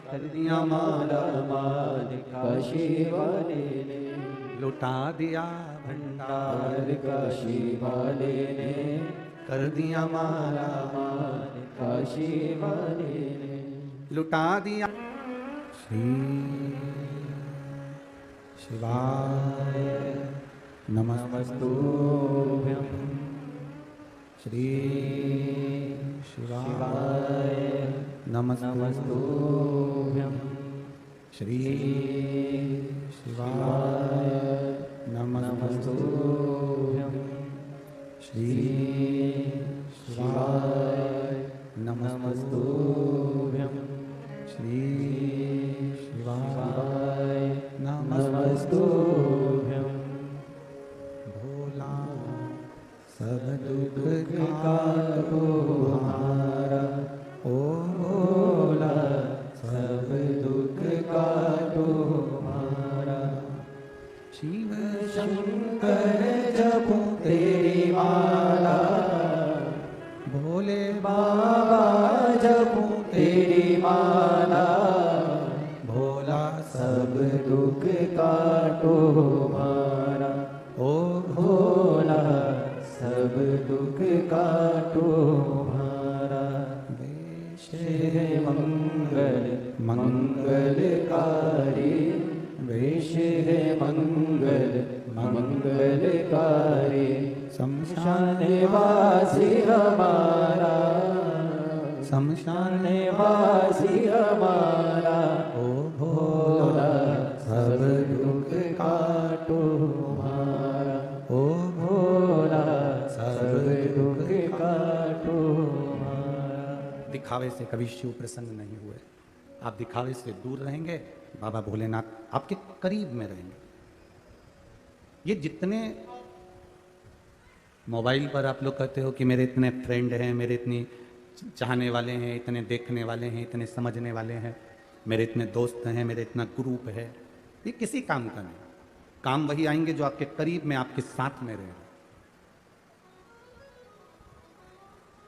कर दिया माला माल काशी वाले ने, लुटा दिया भंडार काशी वाले ने, कर दिया माला माल काशी वाले ने, लुटा दिया। श्री शिवाय नमस्तुभ्यं, श्री शिवाय नमस्तुभ्यं, श्री शिवाय नमस्तुभ्यं, श्री शिवाय नमस्तुभ्यं, श्री शिवाय नमस्तुभ्यं। भोला सब दुख काटो हमारा, ओ भोला सब दुख काटो हमारा। शिव शंकर जपो तेरी माला, भोले बाबा जपूं तेरी माला, भोला सब दुख काटो मारा। ओ भोला सब दुख काटो मारा। वेश है मंगल मंगलकारी, वेश है मंगल मंगलकारी। शमशान वासी हमारा, शमशान वासी हमारा। ओ भोला सब दुख काटो मारा। ओ भोला सब दुख काटो मारा। दिखावे से कभी शिव प्रसन्न नहीं हुए। आप दिखावे से दूर रहेंगे, बाबा भोलेनाथ आपके करीब में रहेंगे। ये जितने मोबाइल पर आप लोग कहते हो कि मेरे इतने फ्रेंड हैं, मेरे इतनी चाहने वाले हैं, इतने देखने वाले हैं, इतने समझने वाले हैं, मेरे इतने दोस्त हैं, मेरे इतना ग्रुप है, ये किसी काम का नहीं। काम वही आएंगे जो आपके करीब में, आपके साथ में रहे।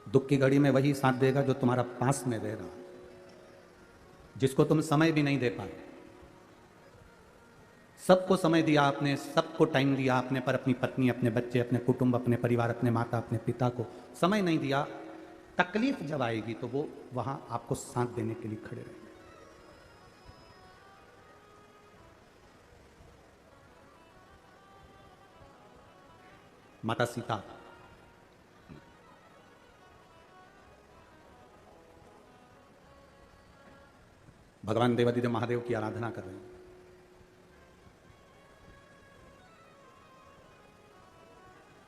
दुख की घड़ी में वही साथ देगा जो तुम्हारा पास में रह रहा, जिसको तुम समय भी नहीं दे पाए। सबको समय दिया आपने, सबको टाइम दिया आपने, पर अपनी पत्नी, अपने बच्चे, अपने कुटुंब, अपने परिवार, अपने माता, अपने पिता को समय नहीं दिया। तकलीफ जब आएगी तो वो वहां आपको साथ देने के लिए खड़े रहेंगे। माता सीता भगवान देवादिदेव महादेव की आराधना कर रहे हैं।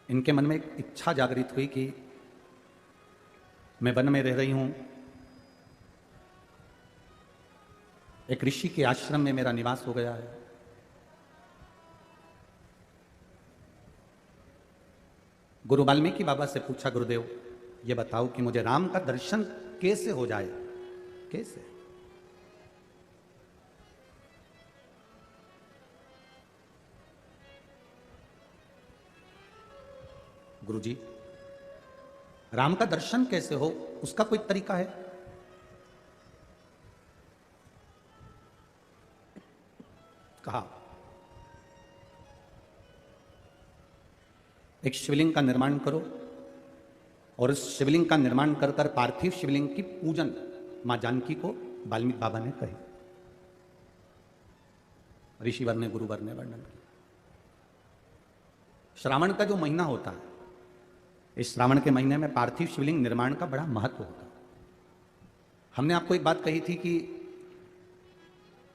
इनके मन में एक इच्छा जागृत हुई कि मैं वन में रह रही हूं, एक ऋषि के आश्रम में मेरा निवास हो गया है। गुरु वाल्मीकि बाबा से पूछा, गुरुदेव ये बताओ कि मुझे राम का दर्शन कैसे हो जाए, कैसे? गुरुजी, राम का दर्शन कैसे हो, उसका कोई तरीका है? कहा, एक शिवलिंग का निर्माण करो और उस शिवलिंग का निर्माण कर कर पार्थिव शिवलिंग की पूजन मां जानकी को वाल्मीकि बाबा ने कही। ऋषिवर ने, गुरुवर ने वर्णन किया। श्रावण का जो महीना होता है, इस श्रावण के महीने में पार्थिव शिवलिंग निर्माण का बड़ा महत्व होता है। हमने आपको एक बात कही थी कि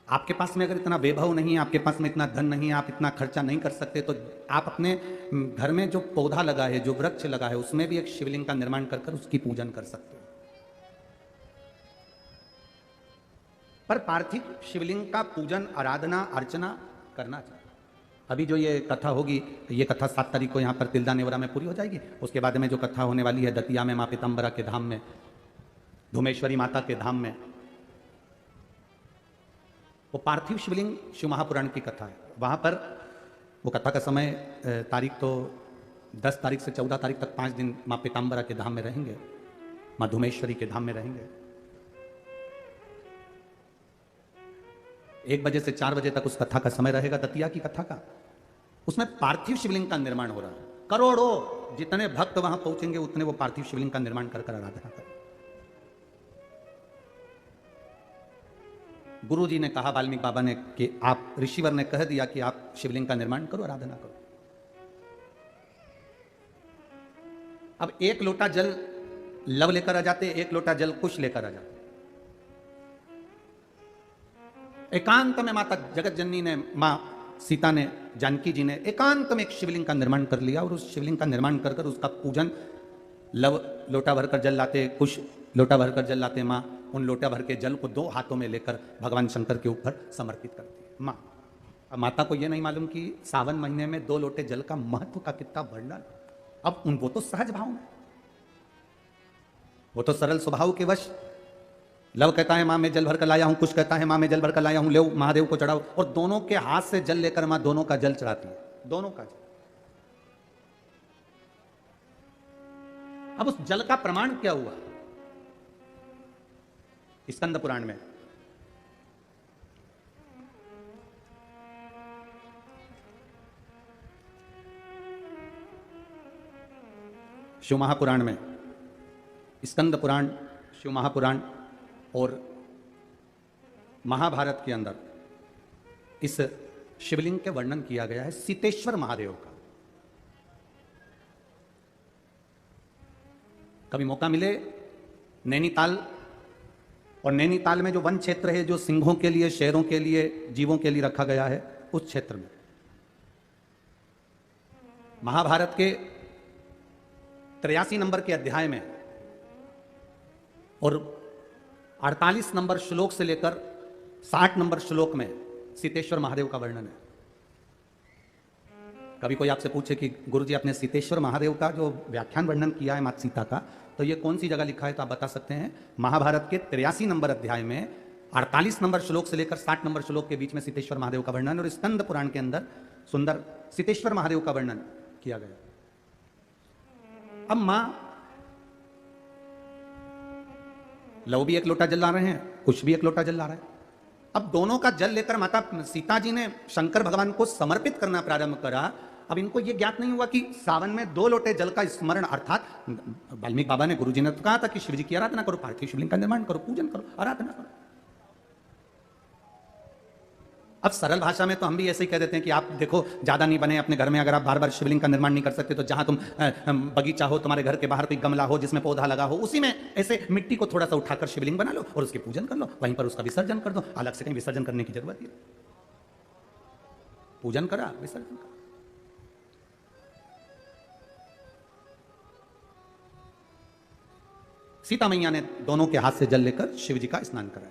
आपके पास में अगर इतना वैभव नहीं है, आपके पास में इतना धन नहीं है, आप इतना खर्चा नहीं कर सकते, तो आप अपने घर में जो पौधा लगा है, जो वृक्ष लगा है, उसमें भी एक शिवलिंग का निर्माण कर कर उसकी पूजन कर सकते हो। पर पार्थिव शिवलिंग का पूजन, आराधना, अर्चना करना चाहिए। अभी जो ये कथा होगी, ये कथा 7 तारीख को यहाँ पर तिल्दा नेवरा में पूरी हो जाएगी। उसके बाद में जो कथा होने वाली है दतिया में, माँ पीताम्बरा के धाम में, धुमेश्वरी माता के धाम में, वो पार्थिव शिवलिंग शिव महापुराण की कथा है। वहाँ पर वो कथा का समय तारीख तो 10 तारीख से 14 तारीख तक 5 दिन माँ पीताम्बरा के धाम में रहेंगे, माँ धुमेश्वरी के धाम में रहेंगे। 1 बजे से 4 बजे तक उस कथा का समय रहेगा, दतिया की कथा का। उसमें पार्थिव शिवलिंग का निर्माण हो रहा है। करोड़ों जितने भक्त वहां पहुंचेंगे उतने वो पार्थिव शिवलिंग का निर्माण कर कर आराधना करें। गुरु जी ने कहा, वाल्मीकि बाबा ने, कि आप, ऋषिवर ने कह दिया कि आप शिवलिंग का निर्माण करो, आराधना करो। अब 1 लोटा जल लव लेकर आ जाते, 1 लोटा जल कुश लेकर आ जाते। एकांत में माता जगत जननी ने, मां सीता ने, जानकी जी ने एकांत में एक शिवलिंग का निर्माण कर लिया और उस शिवलिंग का निर्माण कर कर उसका पूजन, लव लोटा भरकर जल लाते, कुश लोटा भरकर जल लाते। माँ उन लोटा भर के जल को 2 हाथों में लेकर भगवान शंकर के ऊपर समर्पित करती है माँ। अब माता को यह नहीं मालूम कि सावन महीने में 2 लोटे जल का महत्व का कितना वर्णन। अब वो तो सहज भाव में, वो तो सरल स्वभाव के वश, लव कहता है माँ मैं जल भर कर लाया हूं, कुछ कहता है माँ मैं जल भर कर लाया हूं, ले महादेव को चढ़ाओ, और दोनों के हाथ से जल लेकर माँ दोनों का जल चढ़ाती है, दोनों का जल। अब उस जल का प्रमाण क्या हुआ? स्कंद पुराण में शिव महापुराण में, स्कंद पुराण, शिव महापुराण और महाभारत के अंदर इस शिवलिंग के वर्णन किया गया है सीतेश्वर महादेव का। कभी मौका मिले नैनीताल, और नैनीताल में जो वन क्षेत्र है जो सिंहों के लिए, शेरों के लिए, जीवों के लिए रखा गया है, उस क्षेत्र में महाभारत के 83 नंबर के अध्याय में और 48 नंबर श्लोक से लेकर 60 नंबर श्लोक में सीतेश्वर महादेव का वर्णन है। कभी कोई आपसे पूछे कि गुरुजी आपने सीतेश्वर महादेव का जो व्याख्यान वर्णन किया है माता सीता का, तो ये कौन सी जगह लिखा है, तो आप बता सकते हैं महाभारत के 83 नंबर अध्याय में 48 नंबर श्लोक से लेकर 60 नंबर श्लोक के बीच में सीतेश्वर महादेव का वर्णन, और स्कंद पुराण के अंदर सुंदर सीतेश्वर महादेव का वर्णन किया गया। अब मां लव भी एक लोटा जल ला रहे हैं, कुछ भी एक लोटा जल ला रहा है। अब दोनों का जल लेकर माता सीता जी ने शंकर भगवान को समर्पित करना प्रारंभ करा। अब इनको यह ज्ञात नहीं हुआ कि सावन में 2 लोटे जल का स्मरण, अर्थात वाल्मीकि बाबा ने, गुरुजी ने तो कहा था कि शिव जी की आराधना करो, पार्थिव शिवलिंग का निर्माण करो, पूजन करो, आराधना करो। अब सरल भाषा में तो हम भी ऐसे ही कह देते हैं कि आप देखो ज्यादा नहीं बने अपने घर में, अगर आप बार बार शिवलिंग का निर्माण नहीं कर सकते तो जहां तुम बगीचा हो, तुम्हारे घर के बाहर कोई गमला हो जिसमें पौधा लगा हो, उसी में ऐसे मिट्टी को थोड़ा सा उठाकर शिवलिंग बना लो और उसके पूजन कर लो, वहीं पर उसका विसर्जन कर दो। अलग से कहीं विसर्जन करने की जरूरत ही नहीं, पूजन करा, विसर्जन करा। सीता मैया ने दोनों के हाथ से जल लेकर शिव जी का स्नान कराया।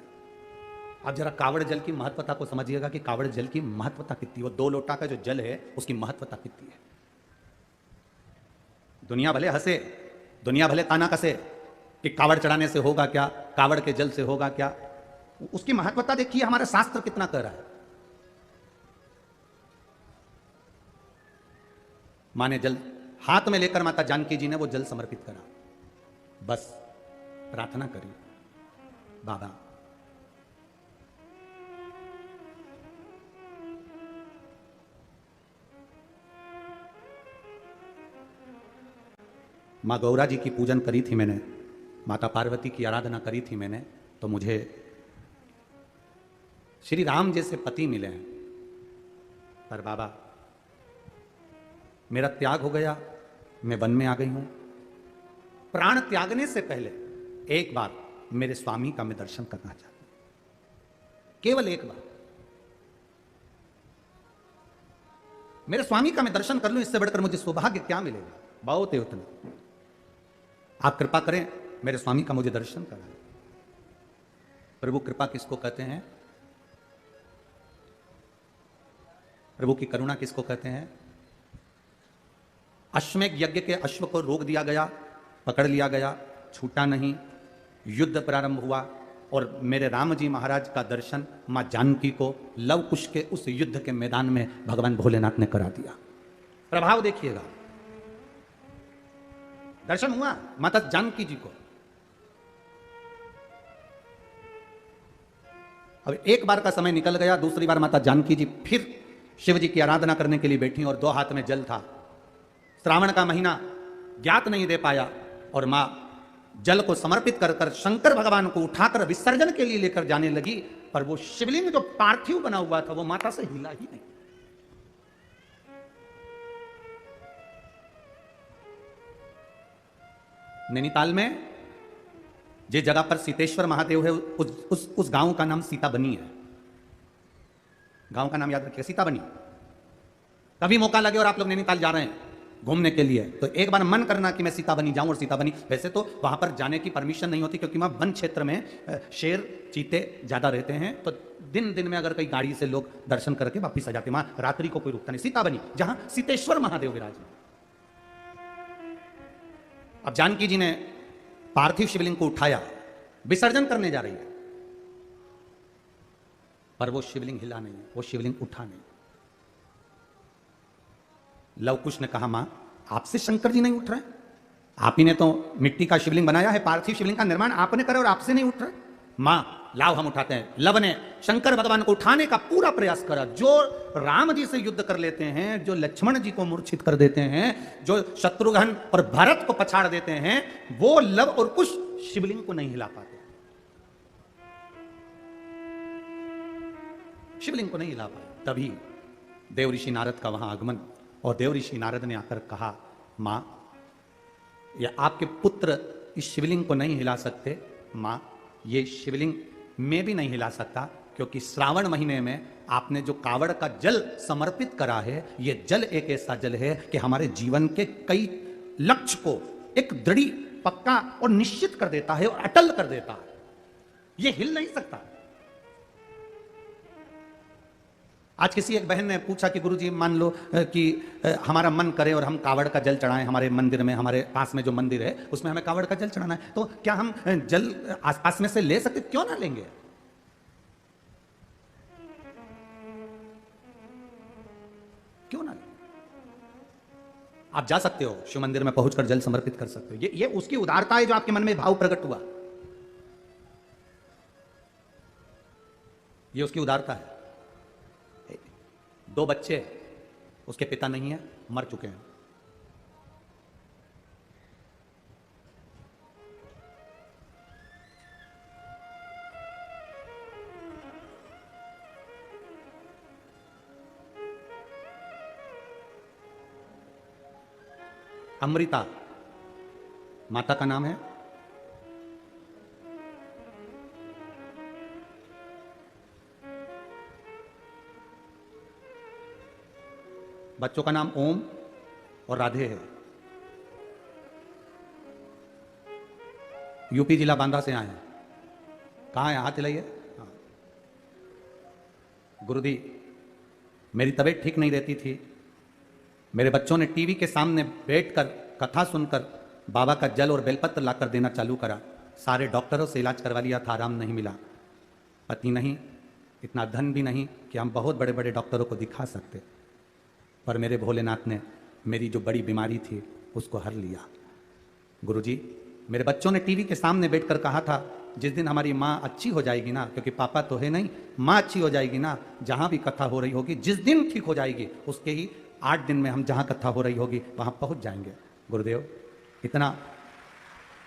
आप जरा कावड़ जल की महत्वता को समझिएगा कि कावड़ जल की महत्वता कितनी, वो 2 लोटा का जो जल है उसकी महत्वता कितनी है। दुनिया भले हंसे, दुनिया भले ताना कसे कि कावड़ चढ़ाने से होगा क्या, कावड़ के जल से होगा क्या, उसकी महत्वता देखिए हमारा शास्त्र कितना कह रहा है। मां ने जल हाथ में लेकर माता जानकी जी ने वो जल समर्पित करा, बस प्रार्थना करी, बाबा माँ गौरा जी की पूजन करी थी मैंने, माता पार्वती की आराधना करी थी मैंने, तो मुझे श्री राम जैसे पति मिले हैं, पर बाबा मेरा त्याग हो गया, मैं वन में आ गई हूं। प्राण त्यागने से पहले एक बार मेरे स्वामी का मैं दर्शन करना चाहती हूं, केवल एक बार मेरे स्वामी का मैं दर्शन कर लूं, इससे बढ़कर मुझे सौभाग्य क्या मिलेगा। बहुत है उतना, आप कृपा करें मेरे स्वामी का मुझे दर्शन कराएं। प्रभु कृपा किसको कहते हैं, प्रभु की करुणा किसको कहते हैं। अश्वमेध यज्ञ के अश्व को रोक दिया गया, पकड़ लिया गया, छूटा नहीं, युद्ध प्रारंभ हुआ और मेरे राम जी महाराज का दर्शन मां जानकी को लव कुश के उस युद्ध के मैदान में भगवान भोलेनाथ ने करा दिया। प्रभाव देखिएगा, दर्शन हुआ माता जानकी जी को। अब एक बार का समय निकल गया, दूसरी बार माता जानकी जी फिर शिव जी की आराधना करने के लिए बैठी और 2 हाथ में जल था। श्रावण का महीना ज्ञात नहीं दे पाया और मां जल को समर्पित कर कर शंकर भगवान को उठाकर विसर्जन के लिए लेकर जाने लगी, पर वो शिवलिंग जो पार्थिव बना हुआ था वो माता से हिला ही नहीं। नैनीताल में जिस जगह पर सीतेश्वर महादेव है उस गांव का नाम सीता बनी है। गांव का नाम याद रखिए, सीता बनी। कभी मौका लगे और आप लोग नैनीताल जा रहे हैं घूमने के लिए तो एक बार मन करना कि मैं सीता बनी जाऊं और सीता बनी। वैसे तो वहां पर जाने की परमिशन नहीं होती क्योंकि वहां वन क्षेत्र में शेर चीते ज्यादा रहते हैं, तो दिन दिन में अगर कई गाड़ी से लोग दर्शन करके वापिस आ जाते, वहां रात्रि को कोई रुकता नहीं। सीता बनी जहां सीतेश्वर महादेव विराज। अब जानकी जी ने पार्थिव शिवलिंग को उठाया, विसर्जन करने जा रही है, पर वो शिवलिंग हिला नहीं, वो शिवलिंग उठा नहीं। लव कुश ने कहा मां आपसे शंकर जी नहीं उठ रहे, आप ही ने तो मिट्टी का शिवलिंग बनाया है, पार्थिव शिवलिंग का निर्माण आपने करा और आपसे नहीं उठ रहा। मां लाओ हम उठाते हैं। लव ने शंकर भगवान को उठाने का पूरा प्रयास करा। जो राम जी से युद्ध कर लेते हैं, जो लक्ष्मण जी को मूर्छित कर देते हैं, जो शत्रुघ्न और भरत को पछाड़ देते हैं, वो लव और कुश शिवलिंग को नहीं हिला पाते, शिवलिंग को नहीं हिला पाए। तभी देव ऋषि नारद का वहां आगमन, और देव ऋषि नारद ने आकर कहा, मां ये आपके पुत्र इस शिवलिंग को नहीं हिला सकते। मां ये शिवलिंग मैं भी नहीं हिला सकता, क्योंकि श्रावण महीने में आपने जो कावड़ का जल समर्पित करा है, ये जल एक ऐसा जल है कि हमारे जीवन के कई लक्ष्य को एक दृढ़, पक्का और निश्चित कर देता है और अटल कर देता है, ये हिल नहीं सकता। आज किसी एक बहन ने पूछा कि गुरुजी मान लो कि हमारा मन करे और हम कावड़ का जल चढ़ाएं, हमारे मंदिर में, हमारे पास में जो मंदिर है उसमें हमें कावड़ का जल चढ़ाना है, तो क्या हम जल आसपास में से ले सकते? क्यों ना लेंगे? क्यों ना लेंगे? आप जा सकते हो शिव मंदिर में पहुंचकर जल समर्पित कर सकते हो। ये उसकी उदारता है जो आपके मन में भाव प्रकट हुआ, ये उसकी उदारता है। 2 बच्चे, उसके पिता नहीं है, मर चुके हैं। अमृता माता का नाम है, बच्चों का नाम ओम और राधे है। यूपी जिला बांदा से आए हैं। कहाँ है? हाथ हिलाइए। हाँ। गुरुजी मेरी तबीयत ठीक नहीं रहती थी, मेरे बच्चों ने टीवी के सामने बैठकर कथा सुनकर बाबा का जल और बेलपत्र लाकर देना चालू करा। सारे डॉक्टरों से इलाज करवा लिया था, आराम नहीं मिला। पति नहीं, इतना धन भी नहीं कि हम बहुत बड़े बड़े डॉक्टरों को दिखा सकते, पर मेरे भोलेनाथ ने मेरी जो बड़ी बीमारी थी उसको हर लिया। गुरुजी मेरे बच्चों ने टीवी के सामने बैठकर कहा था, जिस दिन हमारी माँ अच्छी हो जाएगी ना, क्योंकि पापा तो है नहीं, माँ अच्छी हो जाएगी ना, जहाँ भी कथा हो रही होगी, जिस दिन ठीक हो जाएगी उसके ही 8 दिन में हम जहाँ कथा हो रही होगी वहाँ पहुँच जाएंगे। गुरुदेव इतना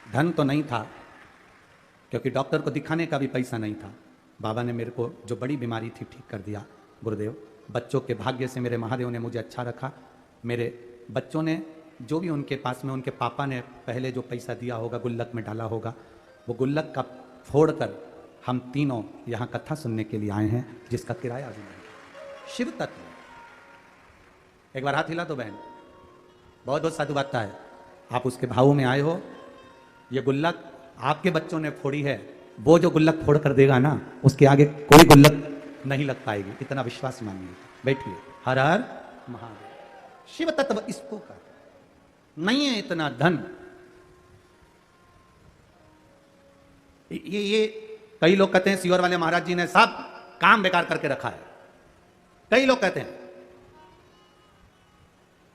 धन तो नहीं था, क्योंकि डॉक्टर को दिखाने का भी पैसा नहीं था। बाबा ने मेरे को जो बड़ी बीमारी थी ठीक कर दिया। गुरुदेव बच्चों के भाग्य से मेरे महादेव ने मुझे अच्छा रखा। मेरे बच्चों ने जो भी उनके पास में उनके पापा ने पहले जो पैसा दिया होगा, गुल्लक में डाला होगा, वो गुल्लक का फोड़कर हम तीनों यहाँ कथा सुनने के लिए आए हैं, जिसका किराया भी नहीं। शिव तत्व एक बार हाथ हिला तो बहन, बहुत बहुत साधुवादता है। आप उसके भावों में आए हो। ये गुल्लक आपके बच्चों ने फोड़ी है, वो जो गुल्लक फोड़ कर देगा ना, उसके आगे कोई गुल्लक नहीं लग पाएगी, इतना विश्वास मानिए। बैठिए। हर हर महादेव। शिव तत्व इसको का नहीं है इतना धन। ये कई लोग कहते हैं सीवर वाले महाराज जी ने सब काम बेकार करके रखा है। कई लोग कहते हैं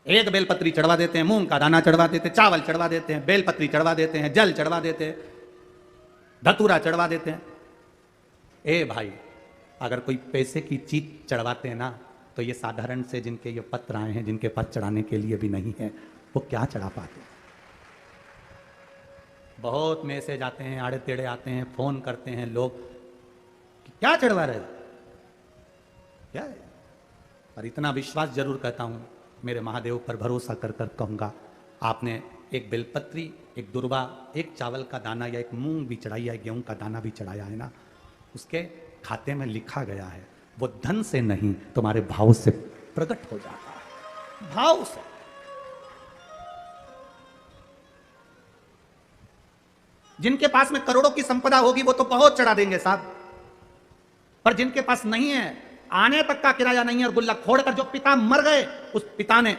एक बेलपत्री चढ़वा देते हैं, मूंग का दाना चढ़वा देते हैं, चावल चढ़वा देते हैं, बेलपत्री चढ़वा देते हैं, जल चढ़वा देते हैं, धतूरा चढ़वा देते हैं। ए भाई, अगर कोई पैसे की चीज चढ़वाते हैं ना, तो ये साधारण से जिनके ये पत्र आए हैं, जिनके पास चढ़ाने के लिए भी नहीं है, वो क्या चढ़ा पाते? बहुत मैसेज आते हैं, आड़े टेढ़े आते हैं, फोन करते हैं लोग कि क्या चढ़वा रहे हो, क्या है? और इतना विश्वास जरूर कहता हूं, मेरे महादेव पर भरोसा कर कर कहूंगा, आपने एक बेलपत्री, एक दुर्वा, एक चावल का दाना या एक मूंग भी चढ़ाई है, गेहूं का दाना भी चढ़ाया है ना, उसके खाते में लिखा गया है, वो धन से नहीं तुम्हारे भाव से प्रकट हो जाता है। भाव से। जिनके पास में करोड़ों की संपदा होगी वो तो बहुत चढ़ा देंगे साहब, पर जिनके पास नहीं है, आने तक का किराया नहीं है, और गुल्लक फोड़कर जो पिता मर गए, उस पिता ने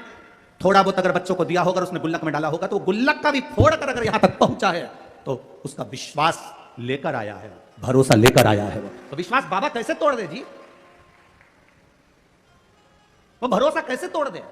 थोड़ा बहुत अगर बच्चों को दिया होगा, उसने गुल्लक में डाला होगा, तो गुल्लक का भी फोड़कर अगर यहां तक पहुंचा है, तो उसका विश्वास लेकर आया है, भरोसा लेकर आया है। तो विश्वास बाबा कैसे तोड़ दे जी? वो भरोसा कैसे तोड़ दे?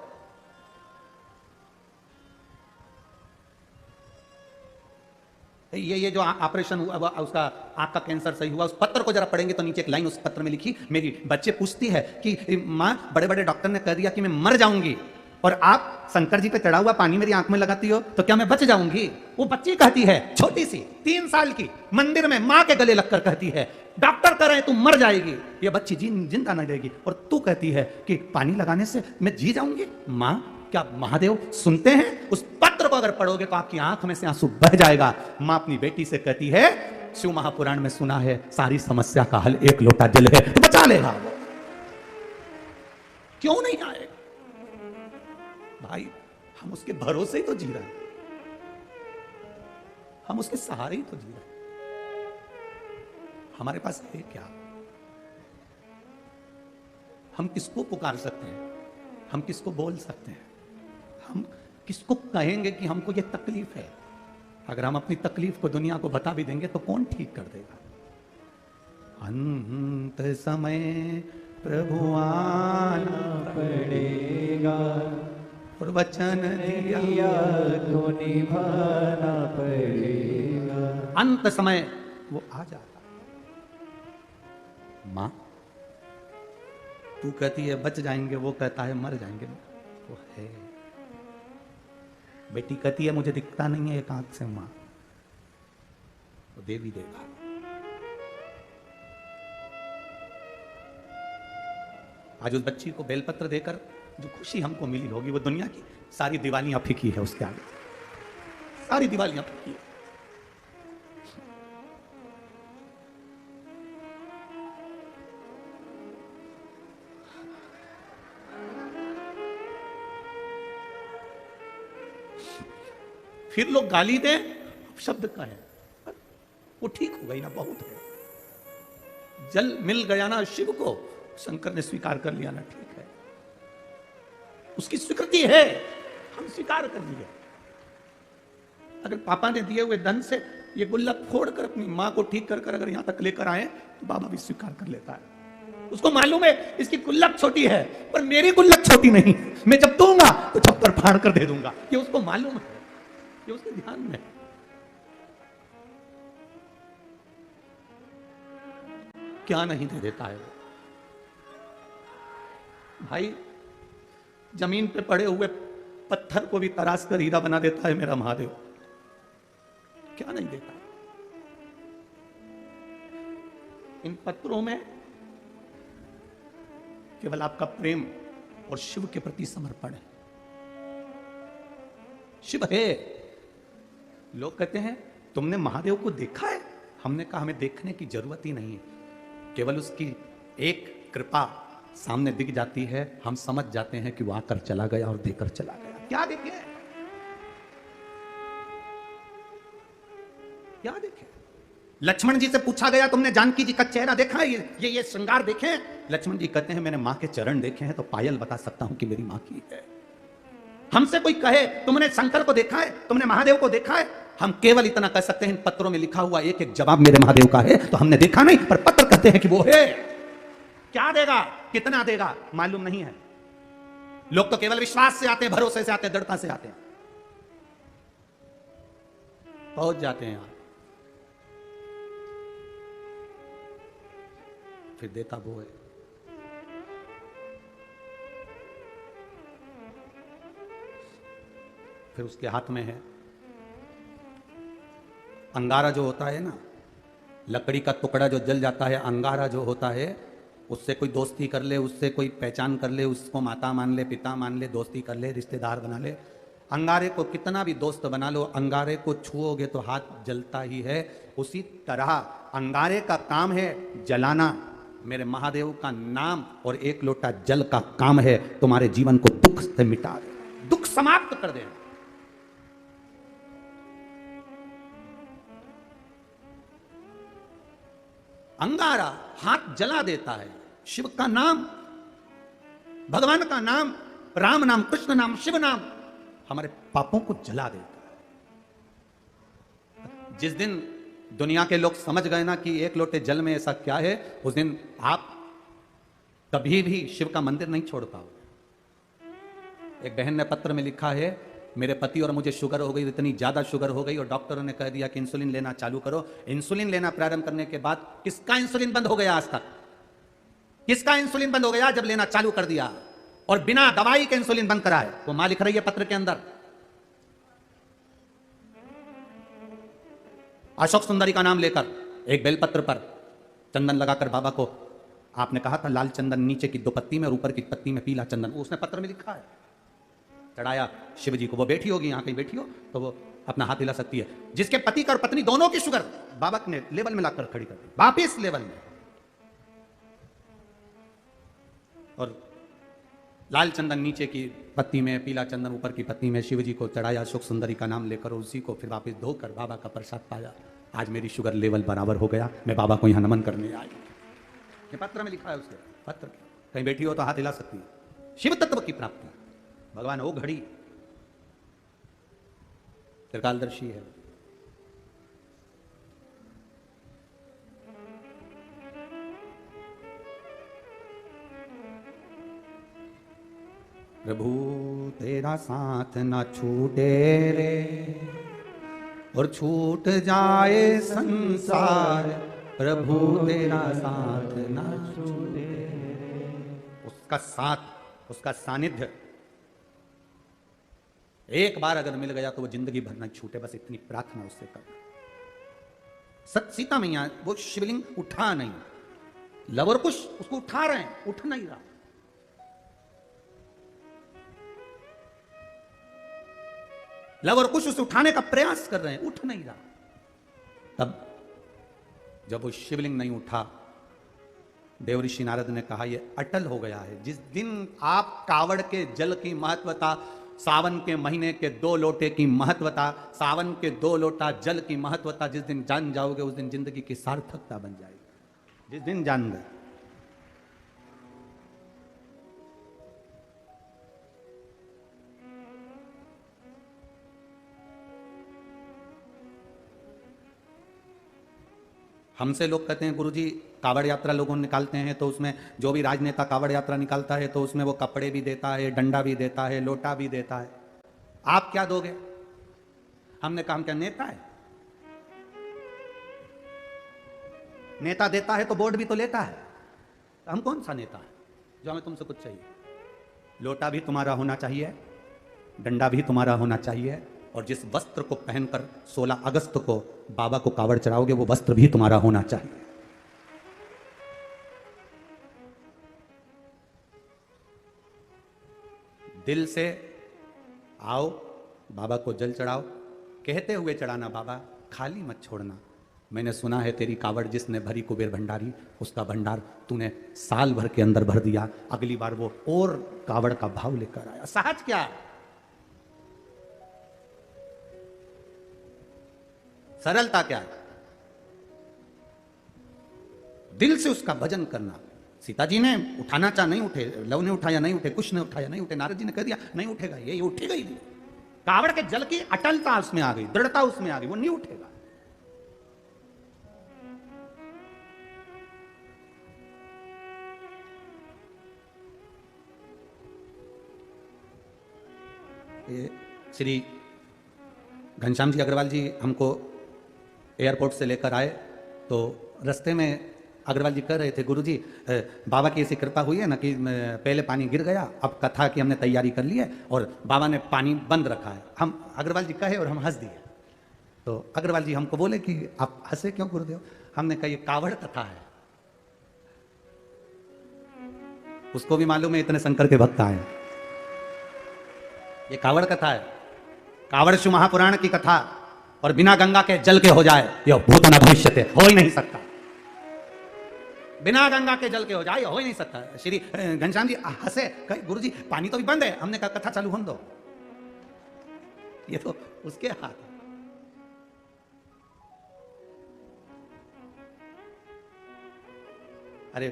ये जो ऑपरेशन हुआ उसका आंख का कैंसर सही हुआ, उस पत्र को जरा पढ़ेंगे तो नीचे एक लाइन उस पत्र में लिखी, मेरी बच्चे पूछती है कि माँ बड़े बड़े डॉक्टर ने कह दिया कि मैं मर जाऊंगी और आप शंकर जी पे चढ़ा हुआ पानी मेरी आंख में लगाती हो तो क्या मैं बच जाऊंगी? वो बच्ची कहती है, छोटी सी 3 साल की, मंदिर में माँ के गले लगकर कहती है डॉक्टर कह रहे हैं तू मर जाएगी, ये बच्ची जिंदा नहीं रहेगी, और तू कहती है कि पानी लगाने से मैं जी जाऊंगी। माँ क्या महादेव सुनते हैं? उस पत्र को अगर पढ़ोगे तो आपकी आंख में से आंसू बह जाएगा। माँ अपनी बेटी से कहती है, शिव महापुराण में सुना है सारी समस्या का हल एक लोटा जल है, तो बचा लेगा वो। क्यों नहीं आएगा? भाई हम उसके भरोसे ही तो जी रहे हैं, हम उसके सहारे ही तो जी रहे हैं। हमारे पास है क्या? हम किसको पुकार सकते हैं? हम किसको बोल सकते हैं? हम किसको कहेंगे कि हमको ये तकलीफ है? अगर हम अपनी तकलीफ को दुनिया को बता भी देंगे तो कौन ठीक कर देगा? अंत समय प्रभु आना पड़ेगा और वचन दिया तो निभाना पड़ेगा। अंत समय वो आ जाता। मां तू कहती है बच जाएंगे, वो कहता है मर जाएंगे। वो है। बेटी कहती है मुझे दिखता नहीं है एक आंख से, मां वो दे भी देगा। आज उस बच्ची को बेलपत्र देकर जो खुशी हमको मिली होगी वो दुनिया की सारी दिवालियां फीकी है उसके आगे, सारी दिवालियां फीकी है। फिर लोग गाली दें, शब्द का है वो ठीक हो गई ना, बहुत है। जल मिल गया ना शिव को, शंकर ने स्वीकार कर लिया ना, ठीक है, उसकी स्वीकृति है, हम स्वीकार कर लिए। अगर पापा ने दिए हुए धन से ये गुल्लक फोड़कर अपनी मां को ठीक कर अगर यहां तक लेकर आए तो बाबा भी स्वीकार कर लेता है। उसको मालूम है इसकी गुल्लक छोटी है, पर मेरी गुल्लक छोटी नहीं, मैं जब दूंगा तो छप्पर फाड़ कर दे दूंगा, ये उसको मालूम है, ये उसके ध्यान में। क्या नहीं दे देता है वो? भाई जमीन पे पड़े हुए पत्थर को भी तराश कर हीरा बना देता है मेरा महादेव, क्या नहीं देता? इन पत्रों में केवल आपका प्रेम और शिव के प्रति समर्पण है। शिव है। लोग कहते हैं तुमने महादेव को देखा है? हमने कहा हमें देखने की जरूरत ही नहीं है, केवल उसकी एक कृपा सामने दिख जाती है, हम समझ जाते हैं कि वो आकर चला गया और देकर चला गया। क्या देखे? क्या देखे? लक्ष्मण जी से पूछा गया तुमने जानकी जी का चेहरा देखा है? ये श्रृंगार देखे? लक्ष्मण जी कहते हैं मैंने मां के चरण देखे हैं तो पायल बता सकता हूं कि मेरी मां की है। हमसे कोई कहे तुमने शंकर को देखा है, तुमने महादेव को देखा है, हम केवल इतना कह सकते हैं इन पत्रों में लिखा हुआ एक एक जवाब मेरे महादेव का है, तो हमने देखा नहीं, पर पत्र कहते हैं कि वो है। क्या देगा, कितना देगा मालूम नहीं है। लोग तो केवल विश्वास से आते हैं, भरोसे से आते हैं, दृढ़ता से आते हैं, पहुंच जाते हैं यहां, फिर देता वो है। फिर उसके हाथ में है अंगारा जो होता है ना, लकड़ी का टुकड़ा जो जल जाता है, अंगारा जो होता है, उससे कोई दोस्ती कर ले, उससे कोई पहचान कर ले, उसको माता मान ले, पिता मान ले, दोस्ती कर ले, रिश्तेदार बना ले। अंगारे को कितना भी दोस्त बना लो, अंगारे को छुओगे तो हाथ जलता ही है। उसी तरह अंगारे का काम है जलाना, मेरे महादेव का नाम और एक लोटा जल का काम है तुम्हारे जीवन को दुख से मिटा दे, दुख समाप्त कर दे। अंगारा हाथ जला देता है। शिव का नाम, भगवान का नाम, राम नाम, कृष्ण नाम, शिव नाम हमारे पापों को जला देता है। जिस दिन दुनिया के लोग समझ गए ना कि एक लोटे जल में ऐसा क्या है, उस दिन आप कभी भी शिव का मंदिर नहीं छोड़ पाओ। एक बहन ने पत्र में लिखा है मेरे पति और मुझे शुगर हो गई, इतनी ज़्यादा शुगर हो गई और डॉक्टरों ने कह दिया कि इंसुलिन लेना चालू करो। इंसुलिन लेना प्रारंभ करने के बाद किसका इंसुलिन बंद हो गया आज तक? किसका इंसुलिन बंद हो गया जब लेना चालू कर दिया? और बिना दवाई के इंसुलिन बंद करा है। वो मां लिख रही है पत्र के अंदर, अशोक सुंदरी का नाम लेकर एक बेलपत्र पर चंदन लगाकर बाबा को, आपने कहा था लाल चंदन नीचे की 2 पत्ती में और ऊपर की पत्ती में पीला चंदन, उसने पत्र में लिखा है, चढ़ाया शिव जी को। वो बैठी होगी, यहां कहीं बैठी हो तो वो अपना हाथ हिला सकती है। जिसके पति का और पत्नी दोनों की शुगर बाबा ने लेवल में लाकर खड़ी कर दी, वापिस लेवल में। और लाल चंदन नीचे की पत्ती में, पीला चंदन ऊपर की पत्ती में, शिव जी को चढ़ाया, सुख सुंदरी का नाम लेकर, उसी को फिर वापस धोकर बाबा का प्रसाद पाया। आज मेरी शुगर लेवल बराबर हो गया, मैं बाबा को यहां नमन करने आई। ये पत्र में लिखा है उसके पत्र, कहीं बैठी हो तो हाथ हिला सकती है। शिव तत्व की प्राप्ति, भगवान वो घड़ी त्रिकालदर्शी है। प्रभु तेरा साथ ना छूटे रे, और छूट जाए संसार, प्रभु तेरा साथ ना छूटे रे। उसका साथ, उसका सानिध्य एक बार अगर मिल गया तो वो जिंदगी भर ना छूटे, बस इतनी प्रार्थना उससे कर। सीता मैया वो शिवलिंग उठा नहीं, लव और कुश उसको उठा रहे हैं, उठ नहीं रहा। लव और कुश उसे उठाने का प्रयास कर रहे हैं, उठ नहीं रहा। तब जब वो शिवलिंग नहीं उठा, देवऋषि नारद ने कहा ये अटल हो गया है। जिस दिन आप कावड़ के जल की महत्वता, सावन के महीने के 2 लोटे की महत्वता, सावन के 2 लोटा जल की महत्वता जिस दिन जान जाओगे, उस दिन जिंदगी की सार्थकता बन जाएगी। जिस दिन जान गए। हमसे लोग कहते हैं गुरुजी कावड़ यात्रा लोगों निकालते हैं तो उसमें जो भी राजनेता कावड़ यात्रा निकालता है तो उसमें वो कपड़े भी देता है, डंडा भी देता है, लोटा भी देता है। आप क्या दोगे? हमने कहा हम क्या नेता है? नेता देता है तो बोर्ड भी तो लेता है। हम कौन सा नेता है जो हमें तुमसे कुछ चाहिए? लोटा भी तुम्हारा होना चाहिए, डंडा भी तुम्हारा होना चाहिए, और जिस वस्त्र को पहनकर 16 अगस्त को बाबा को कावड़ चढ़ाओगे वो वस्त्र भी तुम्हारा होना चाहिए। दिल से आओ, बाबा को जल चढ़ाओ, कहते हुए चढ़ाना बाबा खाली मत छोड़ना। मैंने सुना है तेरी कावड़ जिसने भरी कुबेर भंडारी, उसका भंडार तूने साल भर के अंदर भर दिया, अगली बार वो और कावड़ का भाव लेकर आया। सहज क्या, सरलता क्या है? दिल से उसका भजन करना। सीता जी ने उठाना चाह नहीं उठे, लव ने उठाया नहीं उठे, कुछ ने उठाया नहीं उठे, नारद जी ने कह दिया नहीं उठेगा, ये उठेगा ही नहीं। कावड़ के जल की अटलता उसमें आ गई, दृढ़ता उसमें आ गई, वो नहीं उठेगा। ये श्री घनश्याम जी अग्रवाल जी हमको एयरपोर्ट से लेकर आए तो रास्ते में अग्रवाल जी कह रहे थे गुरुजी बाबा की ऐसी कृपा हुई है ना कि पहले पानी गिर गया, अब कथा की हमने तैयारी कर ली है और बाबा ने पानी बंद रखा है। हम अग्रवाल जी कहे और हम हंस दिए। तो अग्रवाल जी हमको बोले कि आप हंसे क्यों गुरुदेव? हमने कहा ये कावड़ कथा है। उसको भी मालूम है इतने शंकर के भक्त आए, ये कावड़ कथा है, कावड़ शिव महापुराण की कथा। और बिना गंगा के जल के हो जाए यो भूत न भविष्यते, हो ही नहीं सकता। बिना गंगा के जल के हो जाए हो ही नहीं सकता। श्री घनश्याम जी हंसे, कहे गुरुजी पानी तो भी बंद है। हमने कहा कथा चालू होने दो, ये तो उसके हाथ। अरे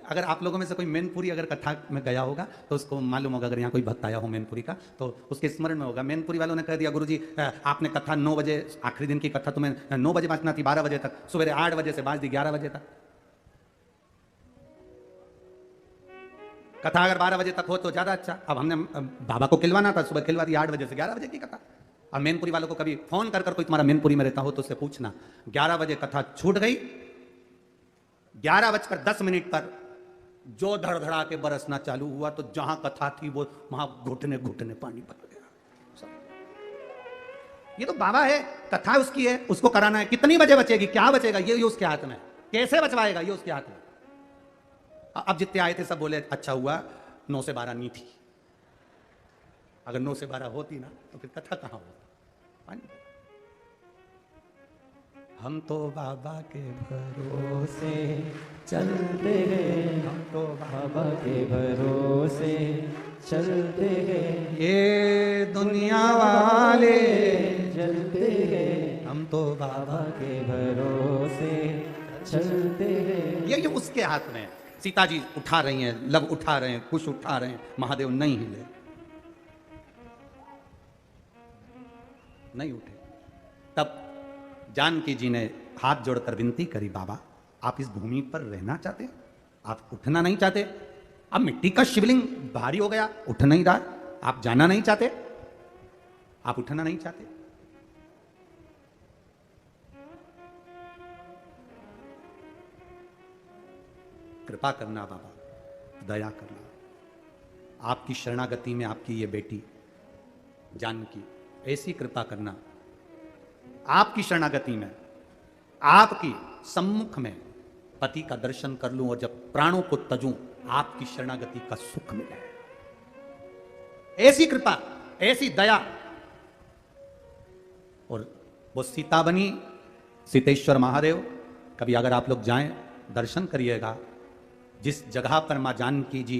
अगर आप लोगों में से कोई मैनपुरी अगर कथा में गया होगा तो उसको मालूम होगा, अगर यहाँ कोई भक्त आया हो मैनपुरी का तो उसके स्मरण में होगा। मैनपुरी वालों ने कह दिया गुरुजी आपने कथा 9 बजे, आखिरी दिन की कथा तुम्हें 9 बजे बांटना थी, 12 बजे तक, सवेरे 8 बजे से बांट दी 11 बजे तक। कथा अगर 12 बजे तक हो तो ज़्यादा अच्छा। अब हमने बाबा को खिलवाना था, सुबह खिलवा दी 8 बजे से 11 बजे की कथा। अब मैनपुरी वालों को कभी फोन कर कोई तुम्हारा मैनपुरी में रहता हो तो उससे पूछना, 11 बजे कथा छूट गई, 11:10 पर जो धड़धड़ा के बरसना चालू हुआ तो जहां कथा थी वो वहां घुटने घुटने पानी भर गया। ये तो बाबा है, कथा उसकी है, उसको कराना है। कितनी बजे बचेगी, क्या बचेगा, ये उसके हाथ में। कैसे बचवाएगा, ये उसके हाथ में। अब जितने आए थे सब बोले अच्छा हुआ 9 से 12 नहीं थी। अगर 9 से 12 होती ना तो फिर कथा कहां होती। हम तो बाबा के भरोसे चलते गए, हम तो बाबा के भरोसे चलते गए, ये दुनिया वाले चलते गए, हम तो बाबा के भरोसे चलते गए। ये उसके हाथ में है। सीता जी उठा रही हैं, लव उठा रहे हैं, कुश उठा रहे हैं, महादेव नहीं हिले, नहीं उठे। तब जानकी जी ने हाथ जोड़कर विनती करी, बाबा आप इस भूमि पर रहना चाहते, आप उठना नहीं चाहते। अब मिट्टी का शिवलिंग भारी हो गया, उठ नहीं रहा, आप जाना नहीं चाहते, आप उठना नहीं चाहते। कृपा करना बाबा, दया करना। आपकी शरणागति में आपकी ये बेटी जानकी, ऐसी कृपा करना, आपकी शरणागति में, आपकी सम्मुख में पति का दर्शन कर लूं और जब प्राणों को तजूं, आपकी शरणागति का सुख मिले। ऐसी कृपा, ऐसी दया। और वो सीता बनी, सीतेश्वर महादेव। कभी अगर आप लोग जाएं, दर्शन करिएगा। जिस जगह पर मां जानकी जी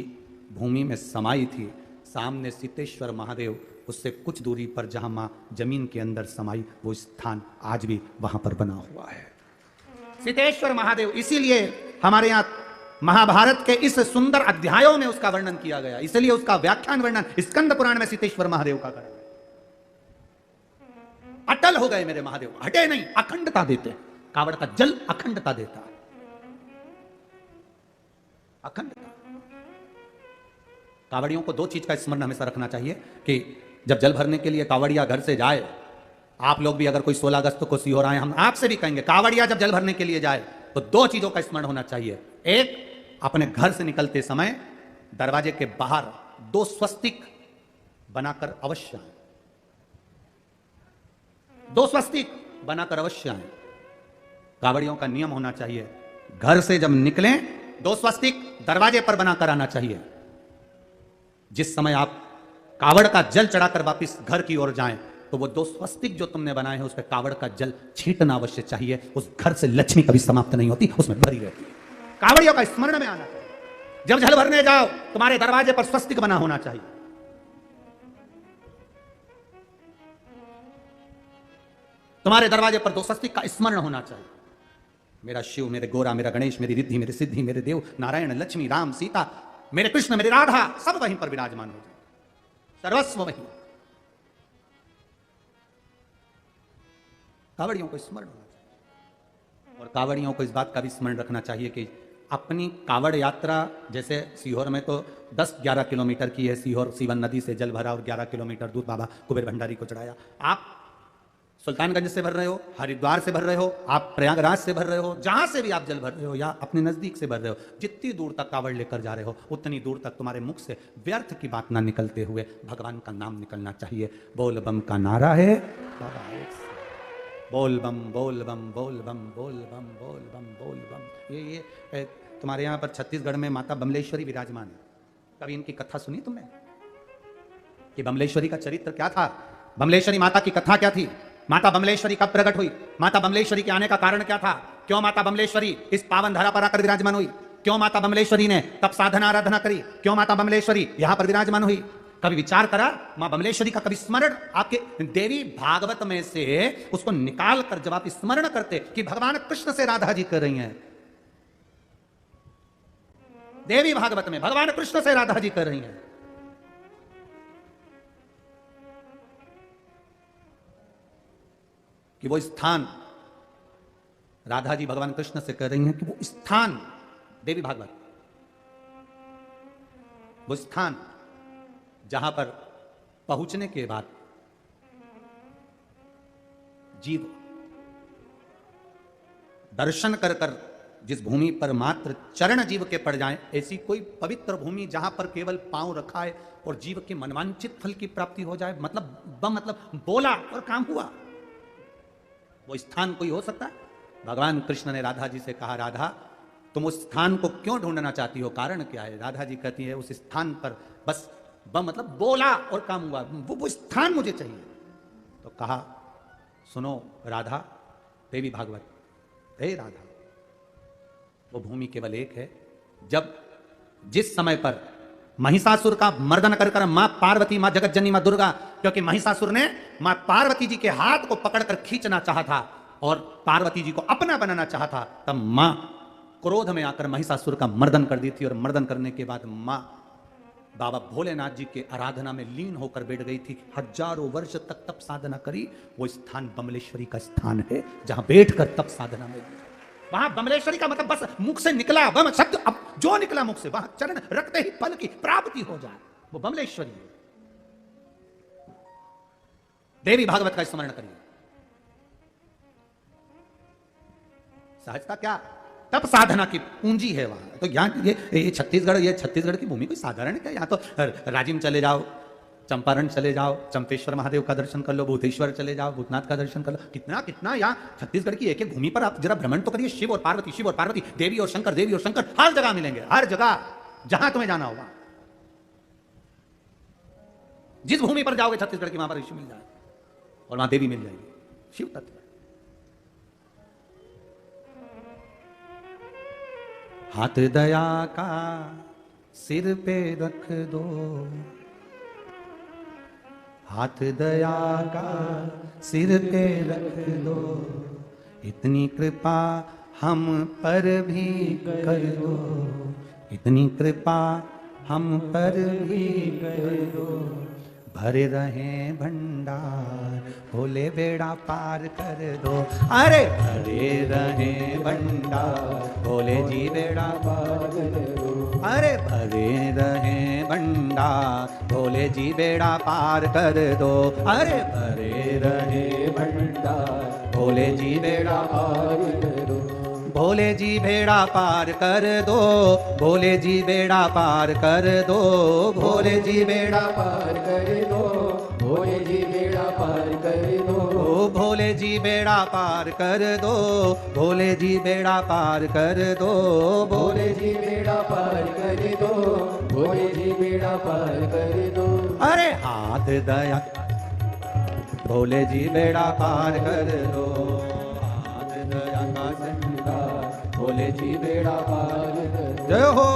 भूमि में समाई थी, सामने सीतेश्वर महादेव, उससे कुछ दूरी पर जहां मां जमीन के अंदर समाई, वो स्थान आज भी वहां पर बना हुआ है, सीतेश्वर महादेव। इसीलिए हमारे यहां महाभारत के इस सुंदर अध्यायों में उसका वर्णन किया गया, इसलिए उसका व्याख्यान वर्णन स्कंद पुराण में सीतेश्वर महादेव का करा। अटल हो गए मेरे महादेव, हटे नहीं, अखंडता देते। कावड़ का जल अखंडता देता, अखंडता। कावड़ियों को 2 चीज का स्मरण हमेशा रखना चाहिए कि जब जल भरने के लिए कावड़िया घर से जाए, आप लोग भी अगर कोई 16 अगस्त को सीहोर आए, हम आपसे भी कहेंगे, कावड़िया जब जल भरने के लिए जाए तो 2 चीजों का स्मरण होना चाहिए। एक, अपने घर से निकलते समय दरवाजे के बाहर 2 स्वस्तिक बनाकर अवश्य आए, 2 स्वस्तिक बनाकर अवश्य आए। कावड़ियों का नियम होना चाहिए, घर से जब निकलें 2 स्वस्तिक दरवाजे पर बनाकर आना चाहिए। जिस समय आप कावड़ का जल चढ़ाकर वापिस घर की ओर जाएं, तो वो 2 स्वस्तिक जो तुमने बनाए हैं उस पर कावड़ का जल छींटना अवश्य चाहिए। उस घर से लक्ष्मी कभी समाप्त नहीं होती, उसमें भरी रहती है। कावड़ियों का स्मरण में आना चाहिए। जब जल भरने जाओ, तुम्हारे दरवाजे पर स्वस्तिक बना होना चाहिए। तुम्हारे दरवाजे पर 2 स्वस्तिक का स्मरण होना चाहिए। मेरा शिव, मेरे गोरा, मेरा गणेश, मेरी रिद्धि, मेरी सिद्धि, मेरे देव, नारायण, लक्ष्मी, राम, सीता, मेरे कृष्ण, मेरी राधा, सब वहीं पर विराजमान हो जाए, सर्वस्व वहीं। कावड़ियों को स्मरण होना चाहिए। और कावड़ियों को इस बात का भी स्मरण रखना चाहिए कि अपनी कावड़ यात्रा, जैसे सीहोर में तो 10-11 किलोमीटर की है, सीहोर सीवन नदी से जल भरा और 11 किलोमीटर दूर बाबा कुबेर भंडारी को चढ़ाया। आप सुल्तानगंज से भर रहे हो, हरिद्वार से भर रहे हो, आप प्रयागराज से भर रहे हो, जहां से भी आप जल भर रहे हो या अपने नजदीक से भर रहे हो, जितनी दूर तक कावड़ लेकर जा रहे हो, उतनी दूर तक तुम्हारे मुख से व्यर्थ की बात ना निकलते हुए भगवान का नाम निकलना चाहिए। बोल बम का नारा है, बोल बम, बोल बम, बोल बम, बोल बम, बोल बम, बोल बम। ये तुम्हारे यहाँ पर छत्तीसगढ़ में माता बमलेश्वरी विराजमान है। कभी इनकी कथा सुनी तुमने कि बमलेश्वरी का चरित्र क्या था? बमलेश्वरी माता की कथा क्या थी? माता बमलेश्वरी कब प्रकट हुई? माता बमलेश्वरी के आने का कारण क्या था? क्यों माता बमलेश्वरी इस पावन धरा पर आकर विराजमान हुई? क्यों माता बमलेश्वरी ने तब साधना आराधना करी? क्यों माता बमलेश्वरी यहां पर विराजमान हुई? कभी विचार करा? मां बमलेश्वरी का कभी स्मरण आपके देवी भागवत में से उसको निकाल कर जब आप स्मरण करते कि भगवान कृष्ण से राधा जी कर रही हैं, देवी भागवत में भगवान कृष्ण से राधा जी कर रही हैं, कि वो स्थान राधा जी भगवान कृष्ण से कह रही हैं कि वो स्थान देवी भागवत वो स्थान जहां पर पहुंचने के बाद जीव दर्शन कर कर जिस भूमि पर मात्र चरण जीव के पड़ जाएं, ऐसी कोई पवित्र भूमि जहां पर केवल पांव रखा है और जीव के मनवांचित फल की प्राप्ति हो जाए, मतलब बोला और काम हुआ, वो स्थान कोई हो सकता है? भगवान कृष्ण ने राधा जी से कहा, राधा तुम उस स्थान को क्यों ढूंढना चाहती हो, कारण क्या है? राधा जी कहती है, उस स्थान पर बस मतलब बोला और काम हुआ, वो स्थान मुझे चाहिए। तो कहा, सुनो राधा, देवी भागवत, हे राधा, वो भूमि केवल एक है। जब जिस समय पर महिषासुर का मर्दन कर कर मां पार्वती, मां जगत जननी, मां दुर्गा, क्योंकि महिषासुर ने मां पार्वती जी के हाथ को पकड़कर खींचना चाहा था और पार्वती जी को अपना बनाना चाहा था, तब मां क्रोध में आकर महिषासुर का मर्दन कर दी थी। और मर्दन करने के बाद मां बाबा भोलेनाथ जी के आराधना में लीन होकर बैठ गई थी। हजारों वर्ष तक तप साधना करी। वो स्थान बमलेश्वरी का स्थान है, जहां बैठकर तप साधना में, वहां बमलेश्वरी का मतलब बस मुख से निकला बम शब्द, अब जो निकला मुख से, वहां चरण रखते ही फल की प्राप्ति हो जाए, वो बमलेश्वरी है। देवी भागवत का स्मरण करिए। सहजता क्या, तप साधना की पूंजी है वहां। तो यहाँ ये छत्तीसगढ़ की भूमि कोई साधारण क्या? यहाँ तो राजिम चले जाओ, चंपारण चले जाओ, चंपेश्वर महादेव का दर्शन कर लो, भूतेश्वर चले जाओ, भूतनाथ का दर्शन कर लो। कितना कितना यहाँ छत्तीसगढ़ की एक एक भूमि पर आप जरा भ्रमण तो करिए। शिव और पार्वती, देवी और शंकर हर जगह मिलेंगे, हर जगह जहां तुम्हें जाना होगा। जिस भूमि पर जाओगे छत्तीसगढ़ की, वहां पर शिव मिल जाए और वहां देवी मिल जाएगी, शिव तत्व। हाथ दया का सिर पे रख दो, हाथ दया का सिर पे रख दो, इतनी कृपा हम पर भी कर दो, इतनी कृपा हम पर भी कर दो। भरे रहे भंडार, भोले बेड़ा पार कर दो। अरे भरे रहे भंडार, भोले जी बेड़ा पार कर दो। अरे भरे रहे भंडार, भोले जी बेड़ा पार कर दो। अरे भरे रहे भंडार, भोले जी बेड़ा पार कर दो। भोले जी बेड़ा पार कर दो, भोले जी बेड़ा पार कर दो, भोले जी बेड़ा पार कर दो, भोले जी बेड़ा पार कर दो, भोले जी बेड़ा पार कर दो, भोले जी बेड़ा पार कर दो, भोले जी बेड़ा पार कर दो, भोले जी बेड़ा पार कर दो। अरे हाथ दया, भोले जी बेड़ा पार कर दो, हाथ दया का झंडा, भोले जी बेड़ा पार कर दो। जय हो।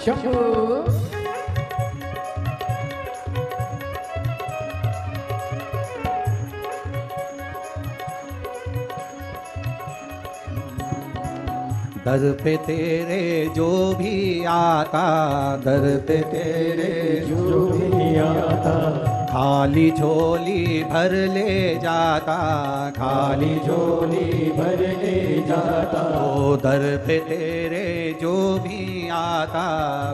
शंभू दर पे तेरे जो भी आता, दर पे तेरे जो भी आता, खाली झोली भर ले जाता, खाली झोली भर ले जाता। ओ दर पे तेरे जो भी आता,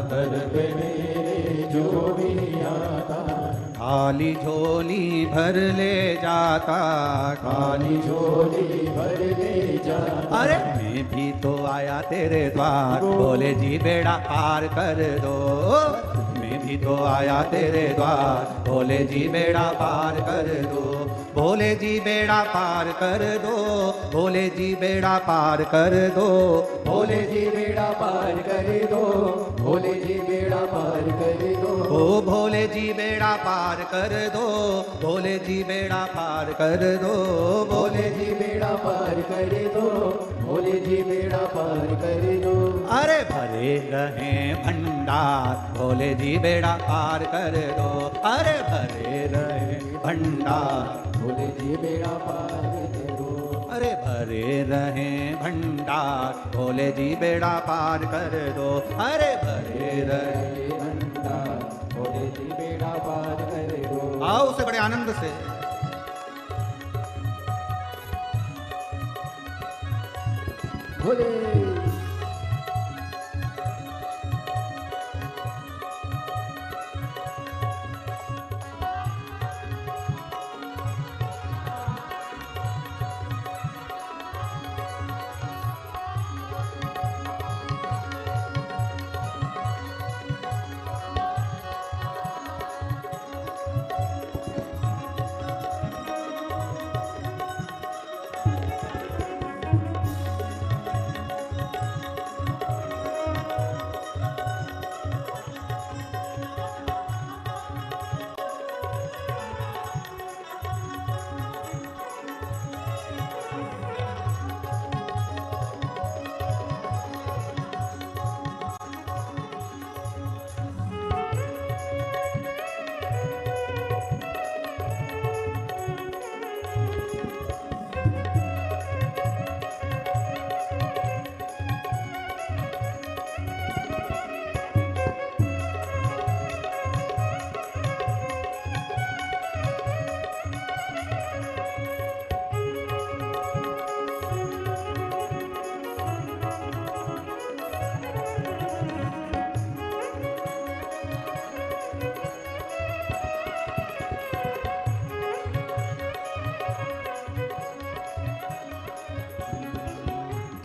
दर पे मेरे जो भी आता, खाली झोली भर ले जाता, खाली झोली भर ले जाता। अरे मैं भी तो आया तेरे द्वार, बोले जी बेड़ा पार कर दो। मैं भी तो आया तेरे द्वार, बोले जी बेड़ा पार कर दो। बोले जी बेड़ा पार कर दो, बोले जी बेड़ा पार कर दो। भोले जी बेड़ा पार कर दो, भोले जी बेड़ा पार कर दो। ओ भोले जी बेड़ा पार कर दो, भोले जी बेड़ा पार कर दो। भोले जी बेड़ा पार कर दो, भोले जी बेड़ा पार कर दो। अरे भरे रहे भंडार, भोले जी बेड़ा पार कर दो। अरे भरे रहे भंडार, भोले जी बेड़ा पार कर दो। अरे भरे रहे भंडार, भोले जी बेड़ा पार कर दो। अरे भरे रहे भंडार, भोले जी बेड़ा पार कर दो। आओ उसे बड़े आनंद से। भोले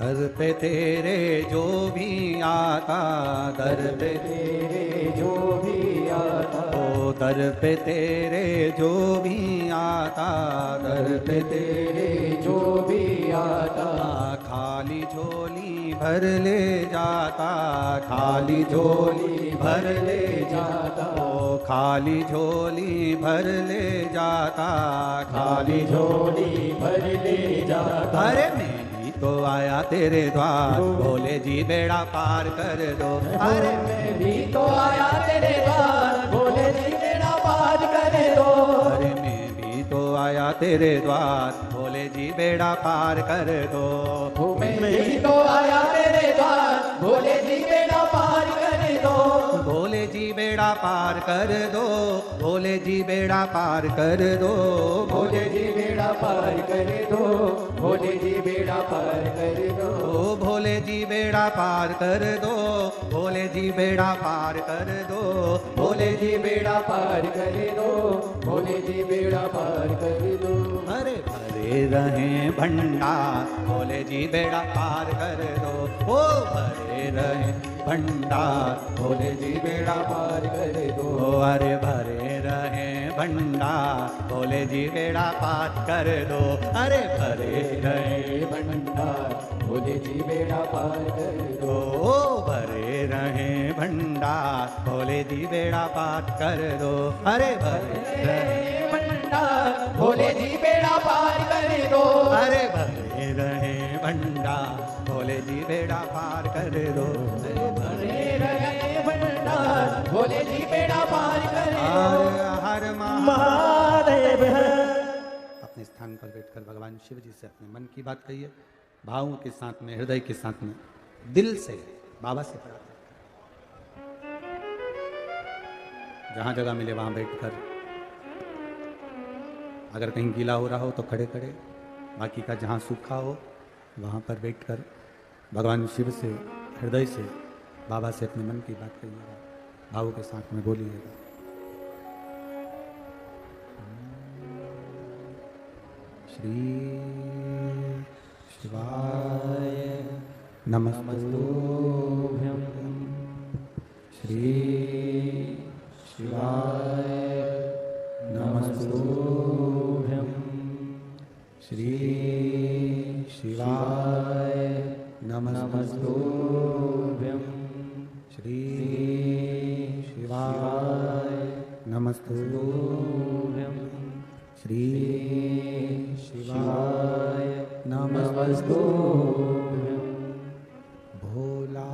दर पे तेरे जो भी आता, दर पे तेरे जो भी आता, ओ दर पे तेरे जो भी आता, दर पे तेरे जो भी आता, खाली झोली भर ले जाता, खाली झोली भर ले जाता। ओ खाली झोली भर ले जाता, खाली झोली भर ले जाता। अरे मैं भी तो आया तेरे द्वार, भोले जी बेड़ा पार कर दो। अरे मैं भी तो आया तेरे द्वार, भोले जी बेड़ा पार कर दो। अरे मैं भी तो आया तेरे द्वार, भोले जी बेड़ा पार कर दो। मैं भी तो आया तेरे द्वार, भोले जी बेड़ा पार कर दो। भोले जी बेड़ा पार कर दो, भोले जी बेड़ा पार कर दो। भोले जी बेड़ा पार कर दो, भोले जी बेड़ा पार कर दो। ओ भोले जी बेड़ा पार कर दो, भोले जी बेड़ा पार कर दो। भोले जी बेड़ा पार कर दो, भोले जी बेड़ा पार कर दो। अरे भरे रहे भंडार, भोले जी बेड़ा पार कर दो। ओ भरे रहे भंडार, भोले जी बेड़ा पार कर दो। ओ अरे भरे रहे भंडार, भोले जी बेड़ा पार कर दो। अरे भरे रहे भंडार, भोले जी बेड़ा पार कर दो। ओ भरे रहे भंडार, भोले जी बेड़ा पार कर दो। अरे भरे रहे भंडार, भोले जी बेड़ा पार कर दो। अरे भरे रहे भंडार, भोले जी बेड़ा पार कर दो। भरे रहे भोले जी बेड़ा पार करे हर हर महादेव है। अपने स्थान पर बैठकर भगवान शिव जी से अपने मन की बात कहिए, भावों के साथ में, हृदय के साथ में, दिल से बाबा से प्रार्थना। जहां जगह मिले वहां बैठकर, अगर कहीं गीला हो रहा हो तो खड़े खड़े, बाकी का जहां सूखा हो वहां पर बैठकर भगवान शिव से हृदय से बाबा से अपने मन की बात कहिएगा, भावों के साथ में बोलिएगा। श्री शिवाय नमस्तुभ्यं, श्री शिवाय नमस्तुभ्यं, श्री शिवाय नमस्तुभ्यं, श्री शिवाय नमस्तुभ्यं, श्री शिवाय नमस्तुभ्यं। भोला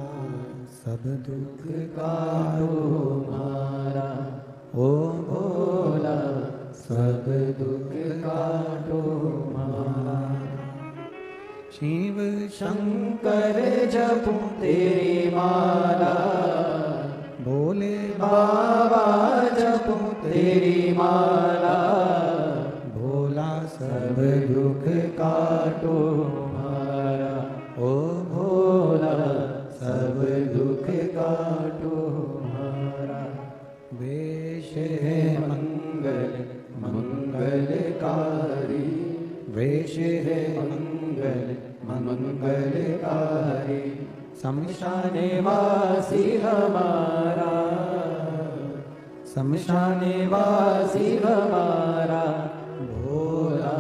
सब दुख कारो मारा, ओ भोला सब दुख काटो मारा। शिव शंकर जपू तेरी माला, भोले बाबा जपू तेरी माला, भोला सब दुख काटो मारा, ओ भोला सब दुख काटो मारा। वेश है मंगल मंगलकारी, वेश है मंगल मंगलकारी, शमशाने वासी हमारा, शमशाने वासी हमारा, भोला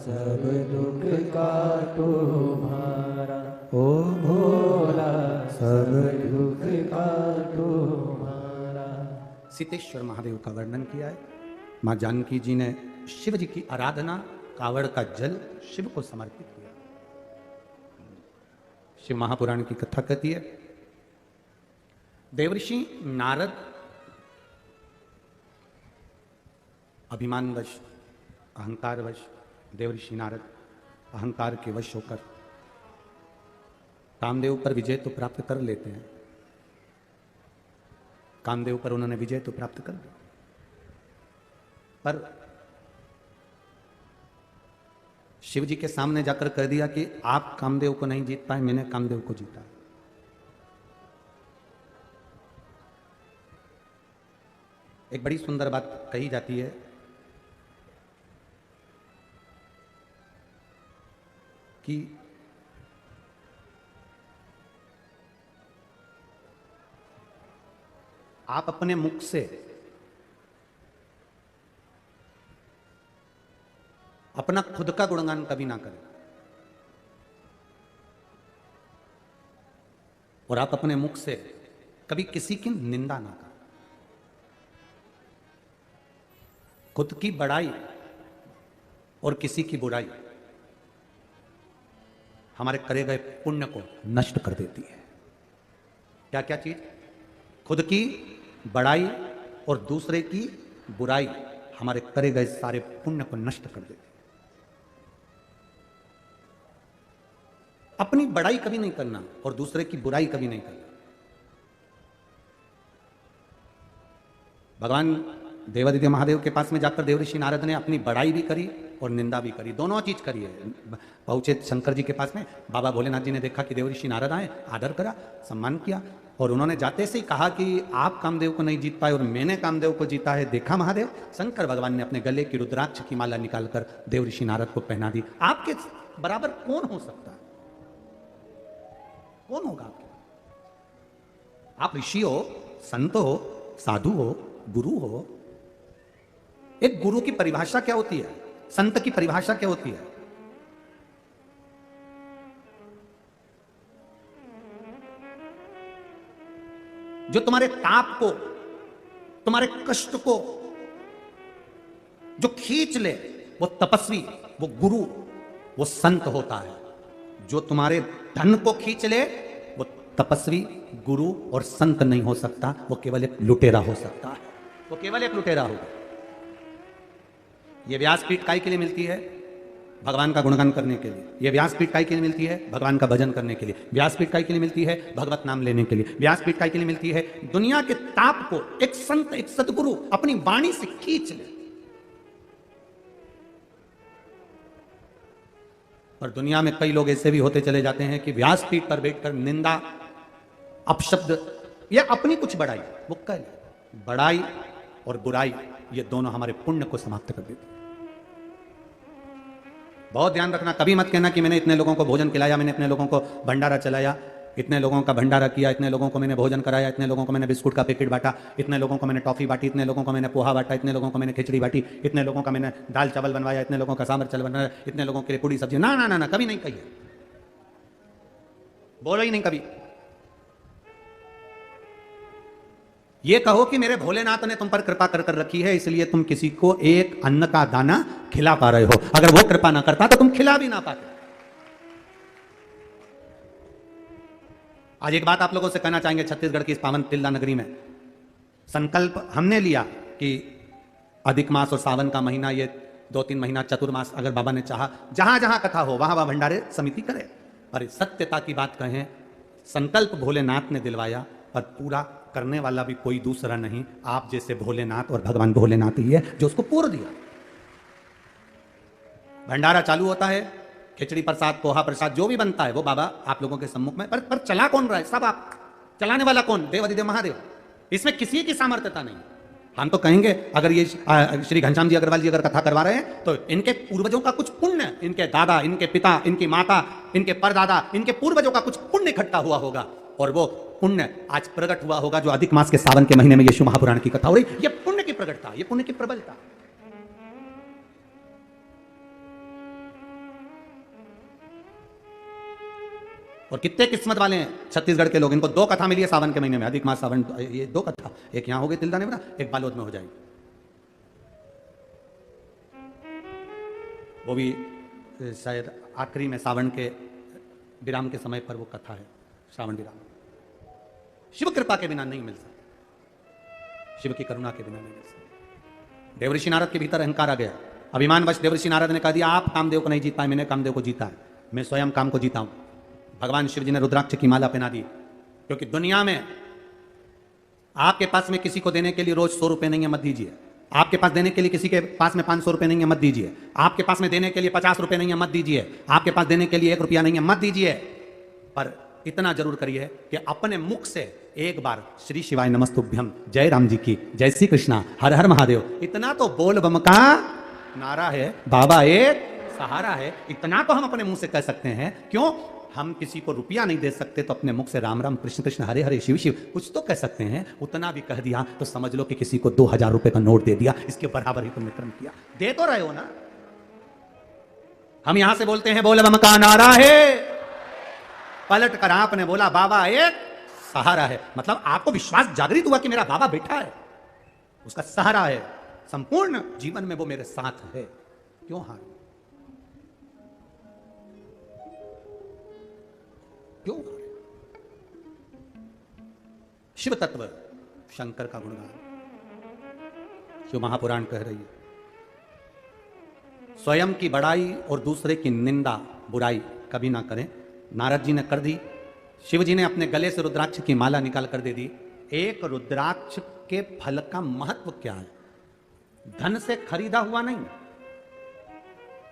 सब दुख काटो मारा, ओ भोला सब दुख काटो मारा। सीतेश्वर महादेव का वर्णन किया है। माँ जानकी जी ने शिव जी की आराधना, कावड़ का जल शिव को समर्पित किया। शिव महापुराण की कथा कहती है, देवऋषि नारद अभिमानवश, अहंकारवश, देवऋषि नारद अहंकार के वश होकर कामदेव पर विजय तो प्राप्त कर लेते हैं, कामदेव पर उन्होंने विजय तो प्राप्त कर ली, पर शिव जी के सामने जाकर कह दिया कि आप कामदेव को नहीं जीत पाए, मैंने कामदेव को जीता। एक बड़ी सुंदर बात कही जाती है कि आप अपने मुख से अपना खुद का गुणगान कभी ना करें, और आप अपने मुख से कभी किसी की निंदा ना करें। खुद की बड़ाई और किसी की बुराई हमारे करे गए पुण्य को नष्ट कर देती है। क्या क्या चीज? खुद की बड़ाई और दूसरे की बुराई हमारे करे गए सारे पुण्य को नष्ट कर देती है। अपनी बड़ाई कभी नहीं करना और दूसरे की बुराई कभी नहीं करना। भगवान देवादित्य महादेव के पास में जाकर देवऋषि नारद ने अपनी बड़ाई भी करी और निंदा भी करी, दोनों चीज करी है। पहुंचे शंकर जी के पास में, बाबा भोलेनाथ जी ने देखा कि देवऋषि नारद आए, आदर करा, सम्मान किया, और उन्होंने जाते से ही कहा कि आप कामदेव को नहीं जीत पाए और मैंने कामदेव को जीता है, देखा महादेव। शंकर भगवान ने अपने गले की रुद्राक्ष की माला निकालकर देवऋषि नारद को पहना दी। आपके बराबर कौन हो सकता है? कौन होगा आपके? आप ऋषि हो, संत हो, साधु हो, गुरु हो। एक गुरु की परिभाषा क्या होती है? संत की परिभाषा क्या होती है? जो तुम्हारे ताप को, तुम्हारे कष्ट को जो खींच ले, वो तपस्वी, वो गुरु, वो संत होता है। जो तुम्हारे धन को खींच ले, वो तपस्वी, गुरु और संत नहीं हो सकता, वो केवल एक लुटेरा हो सकता है, वो केवल एक लुटेरा होगा। ये व्यासपीठ काय के लिए मिलती है? भगवान का गुणगान करने के लिए। ये व्यासपीठ काय के लिए मिलती है? भगवान का भजन करने के लिए। व्यासपीठ काय के लिए मिलती है? भगवत नाम लेने के लिए। व्यासपीठ काय के लिए मिलती है? दुनिया के ताप को एक संत, एक सदगुरु अपनी वाणी से खींच ले। और दुनिया में कई लोग ऐसे भी होते चले जाते हैं कि व्यासपीठ पर बैठकर निंदा, अपशब्द या अपनी कुछ बड़ाई वो कह ले। बड़ाई और बुराई ये दोनों हमारे पुण्य को समाप्त कर देती। बहुत ध्यान रखना, कभी मत कहना कि मैंने इतने लोगों को भोजन खिलाया, मैंने इतने लोगों को भंडारा चलाया, इतने लोगों का भंडारा किया, इतने लोगों को मैंने भोजन कराया, इतने लोगों को मैंने बिस्कुट का पैकेट बांटा, इतने लोगों को मैंने टॉफी बांटी, इतने लोगों को मैंने पोहा बांटा, इतने लोगों को मैंने खिचड़ी बांटी, इतने लोगों का मैंने दाल चावल बनवाया, इतने लोगों का सांभर चावल बनवाया, इतने लोगों के लिए पूरी सब्जी। ना ना ना ना, कभी नहीं कहिए, बोलो ही नहीं कभी। ये कहो कि मेरे भोलेनाथ ने तुम पर कृपा कर कर रखी है, इसलिए तुम किसी को एक अन्न का दाना खिला पा रहे हो। अगर वो कृपा ना करता तो तुम खिला भी ना पाते। आज एक बात आप लोगों से कहना चाहेंगे, छत्तीसगढ़ की इस पावन तिल्दा नगरी में संकल्प हमने लिया कि अधिक मास और सावन का महीना, ये 2-3 महीना चतुर्मास, अगर बाबा ने चाहा जहां जहां कथा हो वहां वहां भंडारे समिति करे। और सत्यता की बात कहें, संकल्प भोलेनाथ ने दिलवाया और पूरा करने वाला भी कोई दूसरा नहीं, आप जैसे भोलेनाथ और भगवान भोलेनाथ ही है जो उसको पूर्ण दिया। भंडारा चालू होता है, खिचड़ी प्रसाद, पोहा प्रसाद जो भी बनता है वो बाबा आप लोगों के सम्मुख में, पर चला कौन रहा है? सब आप। चलाने वाला कौन? देव अधिदेव महादेव। इसमें किसी की सामर्थ्यता नहीं। हम तो कहेंगे अगर ये श्री घनश्याम जी अग्रवाल जी अगर कथा करवा रहे हैं तो इनके पूर्वजों का कुछ पुण्य, इनके दादा, इनके पिता, इनकी माता, इनके परदादा, इनके पूर्वजों का कुछ पुण्य इकट्ठा हुआ होगा और वो पुण्य आज प्रकट हुआ होगा। जो अधिक मास के सावन के महीने में यीशु महापुराण की कथा हो रही, ये पुण्य की प्रकटता, ये पुण्य की प्रबलता। और कितने किस्मत वाले हैं छत्तीसगढ़ के लोग, इनको 2 कथा मिली है सावन के महीने में, अधिक मास सावन, ये 2 कथा, एक यहां हो गई तिल्दा नेवरा, एक बालोद में हो जाएगी। वो भी शायद आखिरी में सावन के विराम के समय पर वो कथा है, श्रावण विराम। शिव कृपा के बिना नहीं मिल सकती, शिव की करुणा के बिना नहीं मिल सकती। देवऋषि नारद के भीतर अहंकार आ गया, अभिमानवश देवऋषि नारद ने कह दिया आप कामदेव को नहीं जीत पाए, मैंने कामदेव को जीता है, मैं स्वयं काम को जीता हूं। भगवान शिव जी ने रुद्राक्ष की माला पहना दी, क्योंकि दुनिया में आपके पास में किसी को देने के लिए रोज 100 रुपए नहीं है, मत दीजिए। आपके पास देने के लिए किसी के पास में 500 रुपए नहीं है, मत दीजिए। आपके पास में देने के लिए 50 रुपए नहीं है, मत दीजिए। आपके पास देने के लिए 1 रुपया नहीं है, मत दीजिए। पर इतना जरूर करिए कि अपने मुख से एक बार श्री शिवाय नमस्तुभ्यम, जय राम जी की, जय श्री कृष्णा, हर हर महादेव, इतना तो बोल बम का नारा है, बाबा एक सहारा है, इतना तो हम अपने मुंह से कह सकते हैं। क्यों? हम किसी को रुपया नहीं दे सकते तो अपने मुख से राम राम, कृष्ण कृष्ण, हरे हरे, शिव शिव कुछ तो कह सकते हैं। उतना भी कह दिया तो समझ लो कि किसी को 2000 रुपए का नोट दे दिया, इसके बराबर ही तुमने कर्म किया। दे तो रहे हो ना। हम यहां से बोलते हैं बोल बम का नारा है, पलट कर आपने बोला बाबा एक सहारा है। मतलब आपको विश्वास जागृत हुआ कि मेरा बाबा बैठा है, उसका सहारा है, संपूर्ण जीवन में वो मेरे साथ है। क्यों हार? क्यों? शिव तत्व, शंकर का गुणगान शिव महापुराण कह रही है। स्वयं की बड़ाई और दूसरे की निंदा, बुराई कभी ना करें। नारद जी ने कर दी, शिव जी ने अपने गले से रुद्राक्ष की माला निकाल कर दे दी। एक रुद्राक्ष के फल का महत्व क्या है? धन से खरीदा हुआ नहीं।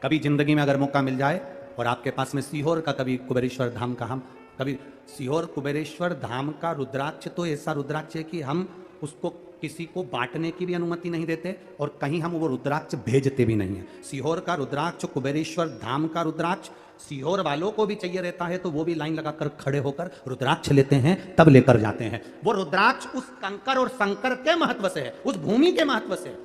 कभी जिंदगी में अगर मौका मिल जाए और आपके पास में सीहोर का, कभी कुबेरेश्वर धाम का, हम कभी सीहोर कुबेरेश्वर धाम का रुद्राक्ष तो ऐसा रुद्राक्ष है कि हम उसको किसी को बांटने की भी अनुमति नहीं देते और कहीं हम वो रुद्राक्ष भेजते भी नहीं है। सीहोर का रुद्राक्ष, कुबेरेश्वर धाम का रुद्राक्ष सीहोर वालों को भी चाहिए रहता है तो वो भी लाइन लगाकर खड़े होकर रुद्राक्ष लेते हैं, तब लेकर जाते हैं। वो रुद्राक्ष उस कंकर और शंकर के महत्व से है, उस भूमि के महत्व से,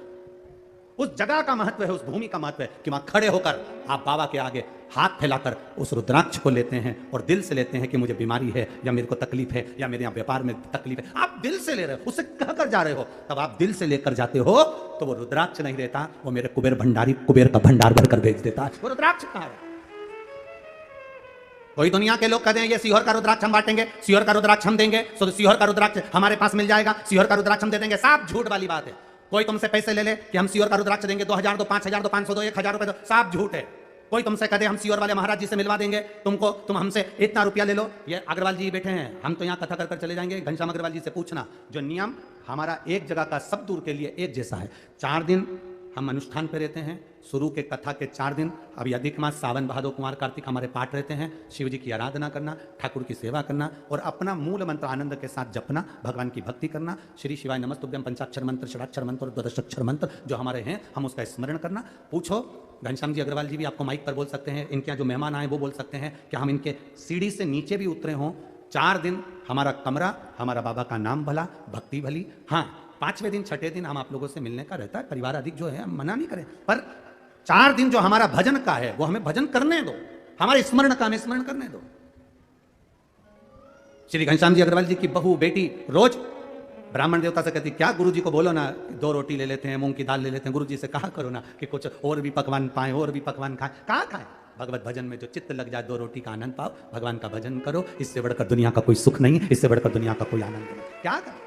उस जगह का महत्व है, उस भूमि का महत्व है कि वहां खड़े होकर आप बाबा के आगे हाथ फैलाकर उस रुद्राक्ष को लेते हैं और दिल से लेते हैं कि मुझे बीमारी है या मेरे को तकलीफ है या मेरे यहाँ व्यापार में तकलीफ है। आप दिल से ले रहे हो, उससे कहकर जा रहे हो। तब आप दिल से लेकर जाते हो तो वो रुद्राक्ष नहीं रहता, वो मेरे कुबेर भंडारी कुबेर का भंडार भरकर भेज देता है। वो रुद्राक्ष कहाँ है? कोई दुनिया के लोग कहते हैं ये सीहोर का रुद्राक्ष हम बांटेंगे, सीहोर का रुद्राक्ष हम देंगे, तो सीहोर का रुद्राक्ष हमारे पास मिल जाएगा, सीहोर का रुद्राक्ष हम दे देंगे। साफ झूठ वाली बात है। कोई तुमसे पैसे ले ले कि हम सीहोर का रुद्राक्ष देंगे, 2000 दो, 5000 दो, 500 दो, 1000 रुपए दो, साफ झूठ है। कोई तुमसे कहते हम सीहोर वाले महाराज जी से मिलवा देंगे तुमको, तुम हमसे इतना रुपया ले लो। ये अग्रवाल जी बैठे हैं, हम तो यहाँ कथा कर चले जाएंगे। घनश्याम अग्रवाल जी से पूछना, जो नियम हमारा एक जगह का सब दूर के लिए एक जैसा है। 4 दिन हम अनुष्ठान पे रहते हैं, शुरू के कथा के 4 दिन, अभी अधिक मास सावन भादो कुमार कार्तिक हमारे पाठ रहते हैं। शिव जी की आराधना करना, ठाकुर की सेवा करना और अपना मूल मंत्र आनंद के साथ जपना, भगवान की भक्ति करना। श्री शिवाय नमस्तुभ्यम पंचाक्षर मंत्र, षडाक्षर मंत्र और द्वादशाक्षर मंत्र जो हमारे हैं हम उसका स्मरण करना। पूछो, घनश्याम जी अग्रवाल जी भी आपको माइक पर बोल सकते हैं, इनके यहाँ जो मेहमान आए वो बोल सकते हैं कि हम इनके सीढ़ी से नीचे भी उतरे हों। 4 दिन हमारा कमरा, हमारा बाबा का नाम भला, भक्ति भली। हाँ, 5वें दिन 6ठे दिन हम आप लोगों से मिलने का रहता है, परिवार अधिक जो है हम मना नहीं करें, पर 4 दिन जो हमारा भजन का है वो हमें भजन करने दो, हमारे स्मरण का हमें स्मरण करने दो। श्री घनश्याम जी अग्रवाल जी की बहू बेटी रोज ब्राह्मण देवता से कहती, क्या गुरुजी को बोलो ना 2 रोटी ले लेते हैं, मूंग की दाल ले लेते हैं, गुरुजी से कहा करो ना कि कुछ और भी पकवान पाए, और भी पकवान खाएं। कहाँ खाएं? भगवत भजन में जो चित्त लग जाए, 2 रोटी का आनंद पाओ, भगवान का भजन करो। इससे बढ़कर दुनिया का कोई सुख नहीं, इससे बढ़कर दुनिया का कोई आनंद नहीं। क्या करें?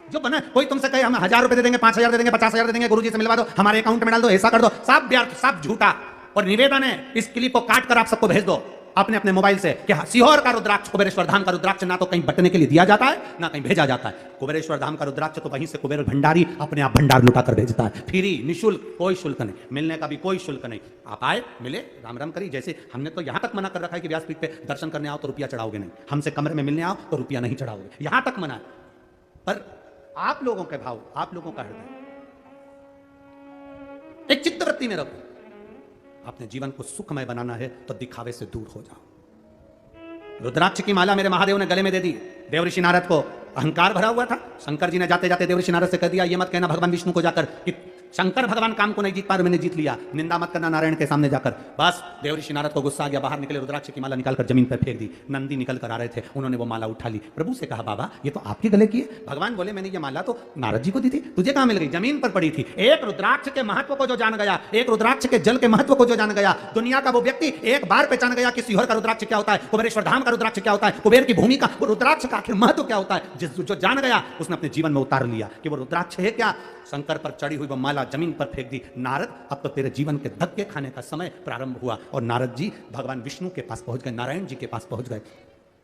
जो बना, कोई तुमसे कहे हम 1000 रुपए दे देंगे, 5000 दे देंगे, 50000 दे देंगे, गुरुजी से मिलवा दो, हमारे अकाउंट में डाल दो, ऐसा कर दो, सब व्यर्थ, सब झूठा। और निवेदन है, इस क्लिप को काट कर आप सबको भेज दो अपने अपने मोबाइल से कि सीहोर का रुद्राक्ष, कुबेरेश्वर धाम का रुद्राक्ष ना तो कहीं बटने के लिए दिया जाता है ना कहीं भेजा जाता है। कुबेरेश्वर धाम का रुद्राक्ष तो वहीं से कुबेर भंडारी अपने आप भंडार लुटा कर भेजता है, फ्री, निःशुल्क, कोई शुल्क नहीं, मिलने का भी कोई शुल्क नहीं। आप आए, मिले, राम राम करिए। जैसे हमने तो यहां तक मना कर रखा है कि व्यासपीठ पे दर्शन करने आओ तो रुपया चढ़ाओगे नहीं, हमसे कमरे में मिलने आओ तो रुपया नहीं चढ़ाओगे, यहां तक मना है। पर आप लोगों के भाव, आप लोगों का हृदय एक चित्तवृत्ति में रखो। अपने जीवन को सुखमय बनाना है तो दिखावे से दूर हो जाओ। रुद्राक्ष की माला मेरे महादेव ने गले में दे दी। देवऋषि नारद को अहंकार भरा हुआ था, शंकर जी ने जाते जाते देवऋषि नारद से कह दिया, ये मत कहना भगवान विष्णु को जाकर कि शंकर भगवान काम को नहीं जीत पा रहे, मैंने जीत लिया, निंदा मत करना नारायण के सामने जाकर। बस देवऋषि नारद को गुस्सा आ गया, बाहर निकले, रुद्राक्ष की माला निकालकर जमीन पर फेंक दी। नंदी निकल कर आ रहे थे, उन्होंने वो माला उठा ली, प्रभु से कहा, बाबा ये तो आपके गले की है। भगवान बोले, मैंने ये माला तो नारद जी को दी थी, तुझे कहां मिल गई? जमीन पर पड़ी थी। एक रुद्राक्ष के महत्व को जो जान गया, एक रुद्राक्ष के जल के महत्व को जो जान गया, दुनिया का वो व्यक्ति एक बार पहचान गया कि सीहोर का रुद्राक्ष क्या होता है, कुबेरेश्वर धाम का रुद्राक्ष क्या होता है, कुबेर की भूमि का रुद्राक्ष का आखिर महत्व क्या होता है, जो जान गया उसने अपने जीवन में उतार लिया कि वो रुद्राक्ष है क्या। शंकर पर चढ़ी हुई वो माला जमीन पर फेंक दी। नारद, अब तो तेरे जीवन के धक्के खाने का समय प्रारंभ हुआ। और नारद जी भगवान विष्णु के पास पहुंच गए, नारायण जी के पास पहुंच गए।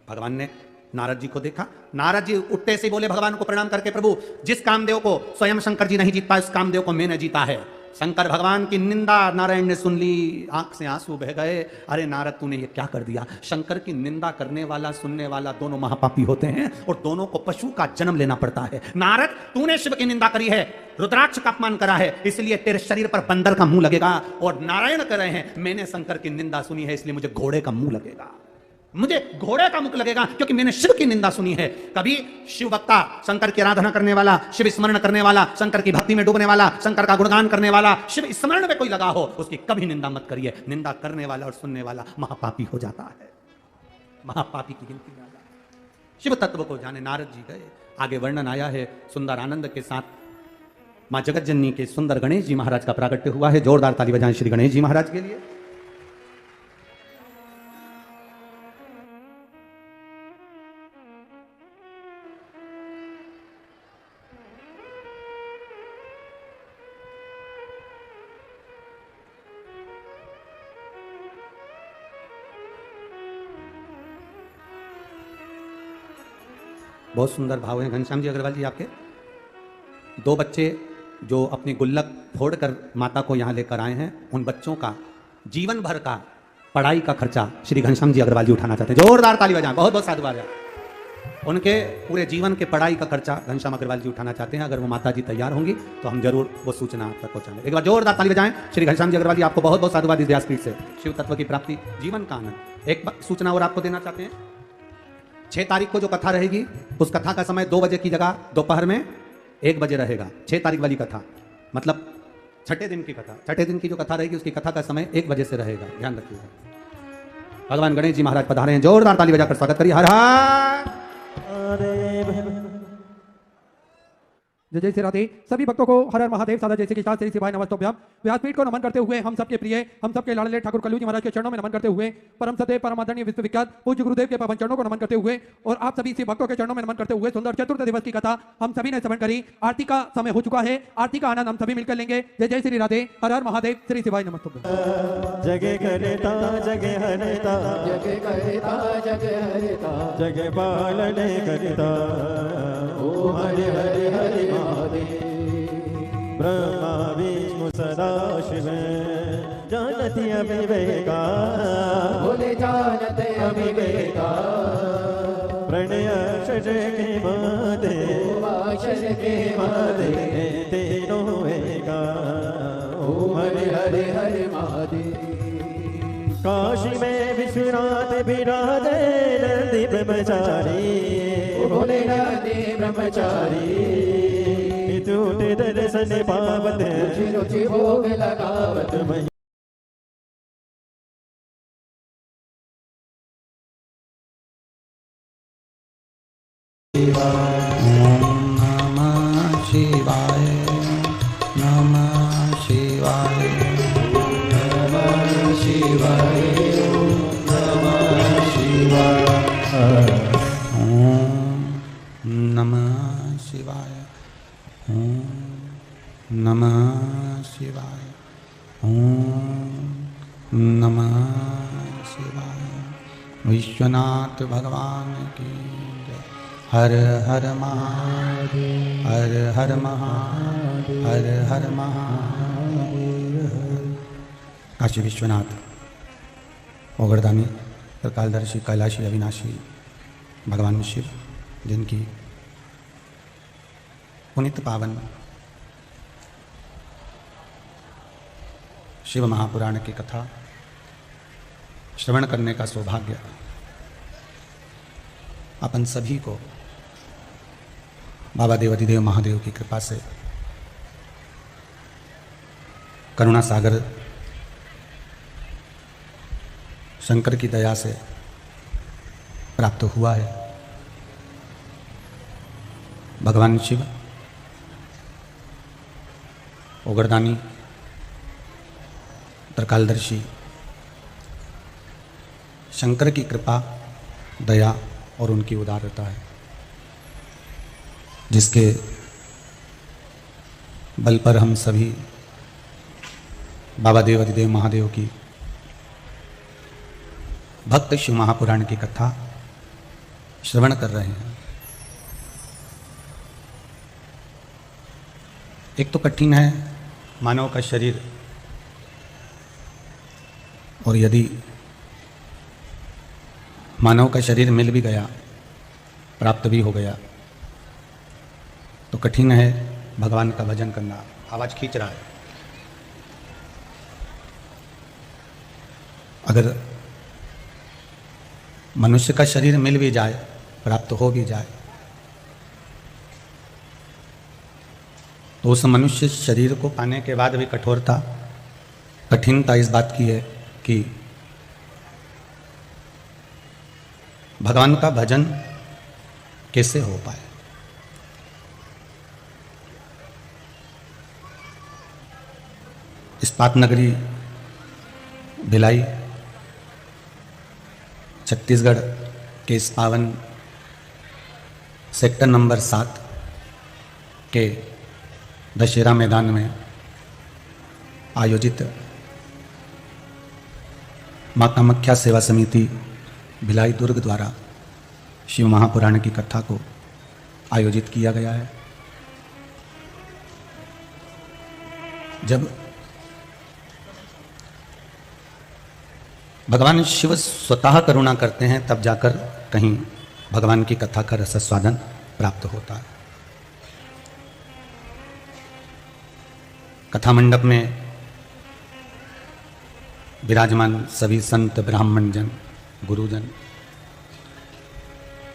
भगवान ने नारद जी को देखा, नारद जी उठते से बोले भगवान को प्रणाम करके, प्रभु जिस कामदेव को स्वयं शंकर जी नहीं जीत पाए, उस कामदेव को मैंने जीता है। शंकर भगवान की निंदा नारायण ने सुन ली, आंख से आंसू बह गए। अरे नारद, तूने ये क्या कर दिया? शंकर की निंदा करने वाला, सुनने वाला दोनों महापापी होते हैं और दोनों को पशु का जन्म लेना पड़ता है। नारद, तूने शिव की निंदा करी है, रुद्राक्ष का अपमान करा है, इसलिए तेरे शरीर पर बंदर का मुंह लगेगा। और नारायण कह रहे हैं, मैंने शंकर की निंदा सुनी है, इसलिए मुझे घोड़े का मुंह लगेगा, मुझे घोड़े का मुख लगेगा, क्योंकि मैंने शिव की निंदा सुनी है। कभी शिव भक्ता, शंकर की आराधना करने वाला, शिव स्मरण करने वाला, शंकर की भक्ति में डूबने वाला, शंकर का गुणगान करने वाला, शिव स्मरण में कोई लगा हो, उसकी कभी निंदा मत करिए। निंदा करने वाला और सुनने वाला महापापी हो जाता है, महापापी की गिनती में आ जाता है। शिव तत्व को जाने नारद जी गए। आगे वर्णन आया है सुंदर आनंद के साथ मां जगतजननी के सुंदर गणेश जी महाराज का प्रागट्य हुआ है। जोरदार ताली बजाएं श्री गणेश जी महाराज के लिए। बहुत सुंदर भाव है घनश्याम जी अग्रवाल जी आपके। 2 बच्चे जो अपनी गुल्लक फोड़कर माता को यहाँ लेकर आए हैं, उन बच्चों का जीवन भर का पढ़ाई का खर्चा श्री घनश्याम जी अग्रवाल जी उठाना चाहते हैं। जोरदार ताली बजाएं, बहुत बहुत साधुवाद है। उनके पूरे जीवन के पढ़ाई का खर्चा घनश्याम अग्रवाल जी उठाना चाहते हैं। अगर वो माता जी तैयार होंगी तो हम जरूर वो सूचना आप तक पहुंचाएंगे। एक बार जोरदार ताली बजाएं श्री घनश्याम जी अग्रवाल जी, आपको बहुत बहुत साधुवाद इस व्यासपीठ से। शिव तत्व की प्राप्ति, जीवन का आनंद। एक सूचना और आपको देना चाहते हैं, 6 तारीख को जो कथा रहेगी, उस कथा का समय 2 बजे की जगह दोपहर में 1 बजे रहेगा। 6 तारीख वाली कथा, मतलब 6ठे दिन की कथा, 6ठे दिन की जो कथा रहेगी उसकी कथा का समय 1 बजे से रहेगा, ध्यान रखिएगा। भगवान गणेश जी महाराज पधारे हैं, जोरदार ताली बजाकर स्वागत करिए। हर हर जय जय श्री राधे। सभी भक्तों को हर हर महादेव सादा जैसे कि श्री शिवाय नमस्तोभ्याम। व्यासपीठ को नमन करते हुए हम सबके प्रिय, हम सबके लाडले ठाकुर कल्लू जी महाराज के चरणों में नमन करते हुए, परम सदैव परम आदरणीय विश्वविख्यात पूज्य गुरुदेव के पावन चरणों को नमन करते हुए और आप सभी शिव भक्तों के चरणों में नमन करते हुए सुंदर चतुर्थ दिवस की कथा हम सभी ने श्रवण करी। आरती का समय हो चुका है, आरती का आनंद हम सभी मिलकर लेंगे। जय जय श्री राधे। हर हर महादेव। श्री शिवाय नमस्तुभ्यम। जगे करता जगे हरता, जगे करता जगे हरिता, जगे पालने करता, ओ हरे हरे हरे महादेव। ब्रह्मा विष्णु सदा शिव जानती अविवेका, बोले जानते अविवेका, प्रणय अक्षर के मादे, अक्षर के मादे मादे, तीनों एका, ओ हरे हरे हरे महादेव। काशी में विश्वनाथ विराजे नंदी ब्रह्मचारी, बोले नंदी ब्रह्मचारी, टूटे दर्शन पावत रुचि रुचि भोग लगावत, ओम नमः शिवाय, नमः शिवाय, नमः शिवाय, नमः शिवाय, ओम नमः शिवाय, ओम नमः शिवाय, ओम नमः शिवाय। विश्वनाथ भगवान की जय। हर हर महादेव, हर हर महादेव, हर हर महादेव। काशी विश्वनाथ ओगरदानी त्रिकालदर्शी कैलाशी अविनाशी भगवान शिव, जिनकी पुनित पावन शिव महापुराण की कथा श्रवण करने का सौभाग्य अपन सभी को बाबा देवाधिदेव महादेव की कृपा से, करुणा सागर शंकर की दया से प्राप्त हुआ है। भगवान शिव ओगरदानी त्रिकालदर्शी शंकर की कृपा, दया और उनकी उदारता है, जिसके बल पर हम सभी बाबा देवाधिदेव महादेव की भक्त शिव महापुराण की कथा श्रवण कर रहे हैं। एक तो कठिन है मानव का शरीर, और यदि मानव का शरीर मिल भी गया, प्राप्त भी हो गया, तो कठिन है भगवान का भजन करना। आवाज खींच रहा है। अगर मनुष्य का शरीर मिल भी जाए, प्राप्त हो भी जाए, तो उस मनुष्य शरीर को पाने के बाद भी कठोरता, कठिनता इस बात की है कि भगवान का भजन कैसे हो पाए। इस्पात नगरी भिलाई छत्तीसगढ़ के इस पावन सेक्टर नंबर 7 के दशहरा मैदान में आयोजित माँ कामाख्या सेवा समिति भिलाई दुर्ग द्वारा शिव महापुराण की कथा को आयोजित किया गया है। जब भगवान शिव स्वतः करुणा करते हैं, तब जाकर कहीं भगवान की कथा का रसास्वादन प्राप्त होता है। कथा मंडप में विराजमान सभी संत, ब्राह्मण जन, गुरुजन,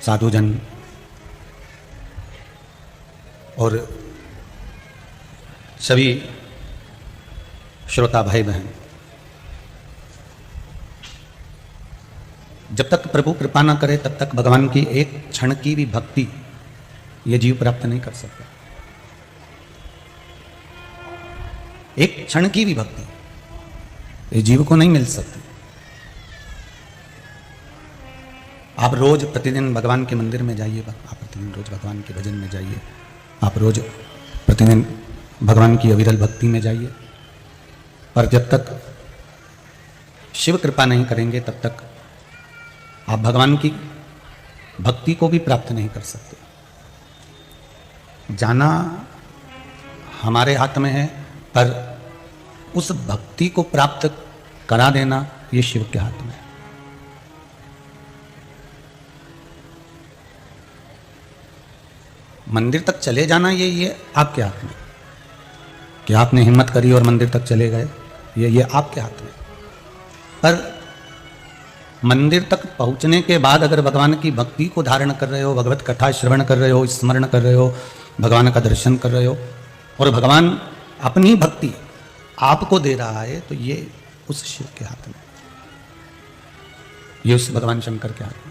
साधुजन और सभी श्रोता भाई बहन, जब तक प्रभु कृपा न करे तब तक भगवान की एक क्षण की भी भक्ति ये जीव प्राप्त नहीं कर सकता। एक क्षण की भी भक्ति ये जीव को नहीं मिल सकती। आप रोज प्रतिदिन भगवान के मंदिर में जाइए, आप प्रतिदिन रोज भगवान के भजन में जाइए, आप रोज प्रतिदिन भगवान की अविरल भक्ति में जाइए, पर जब तक शिव कृपा नहीं करेंगे तब तक आप भगवान की भक्ति को भी प्राप्त नहीं कर सकते। जाना हमारे हाथ में है, पर उस भक्ति को प्राप्त करा देना ये शिव के हाथ में है। मंदिर तक चले जाना ये आपके हाथ में, कि आपने हिम्मत करी और मंदिर तक चले गए, ये आपके हाथ में। पर मंदिर तक पहुंचने के बाद अगर भगवान की भक्ति को धारण कर रहे हो, भगवत कथा श्रवण कर रहे हो, स्मरण कर रहे हो, भगवान का दर्शन कर रहे हो और भगवान अपनी भक्ति आपको दे रहा है, तो ये उस शिव के हाथ में, ये उस भगवान शंकर के हाथ में।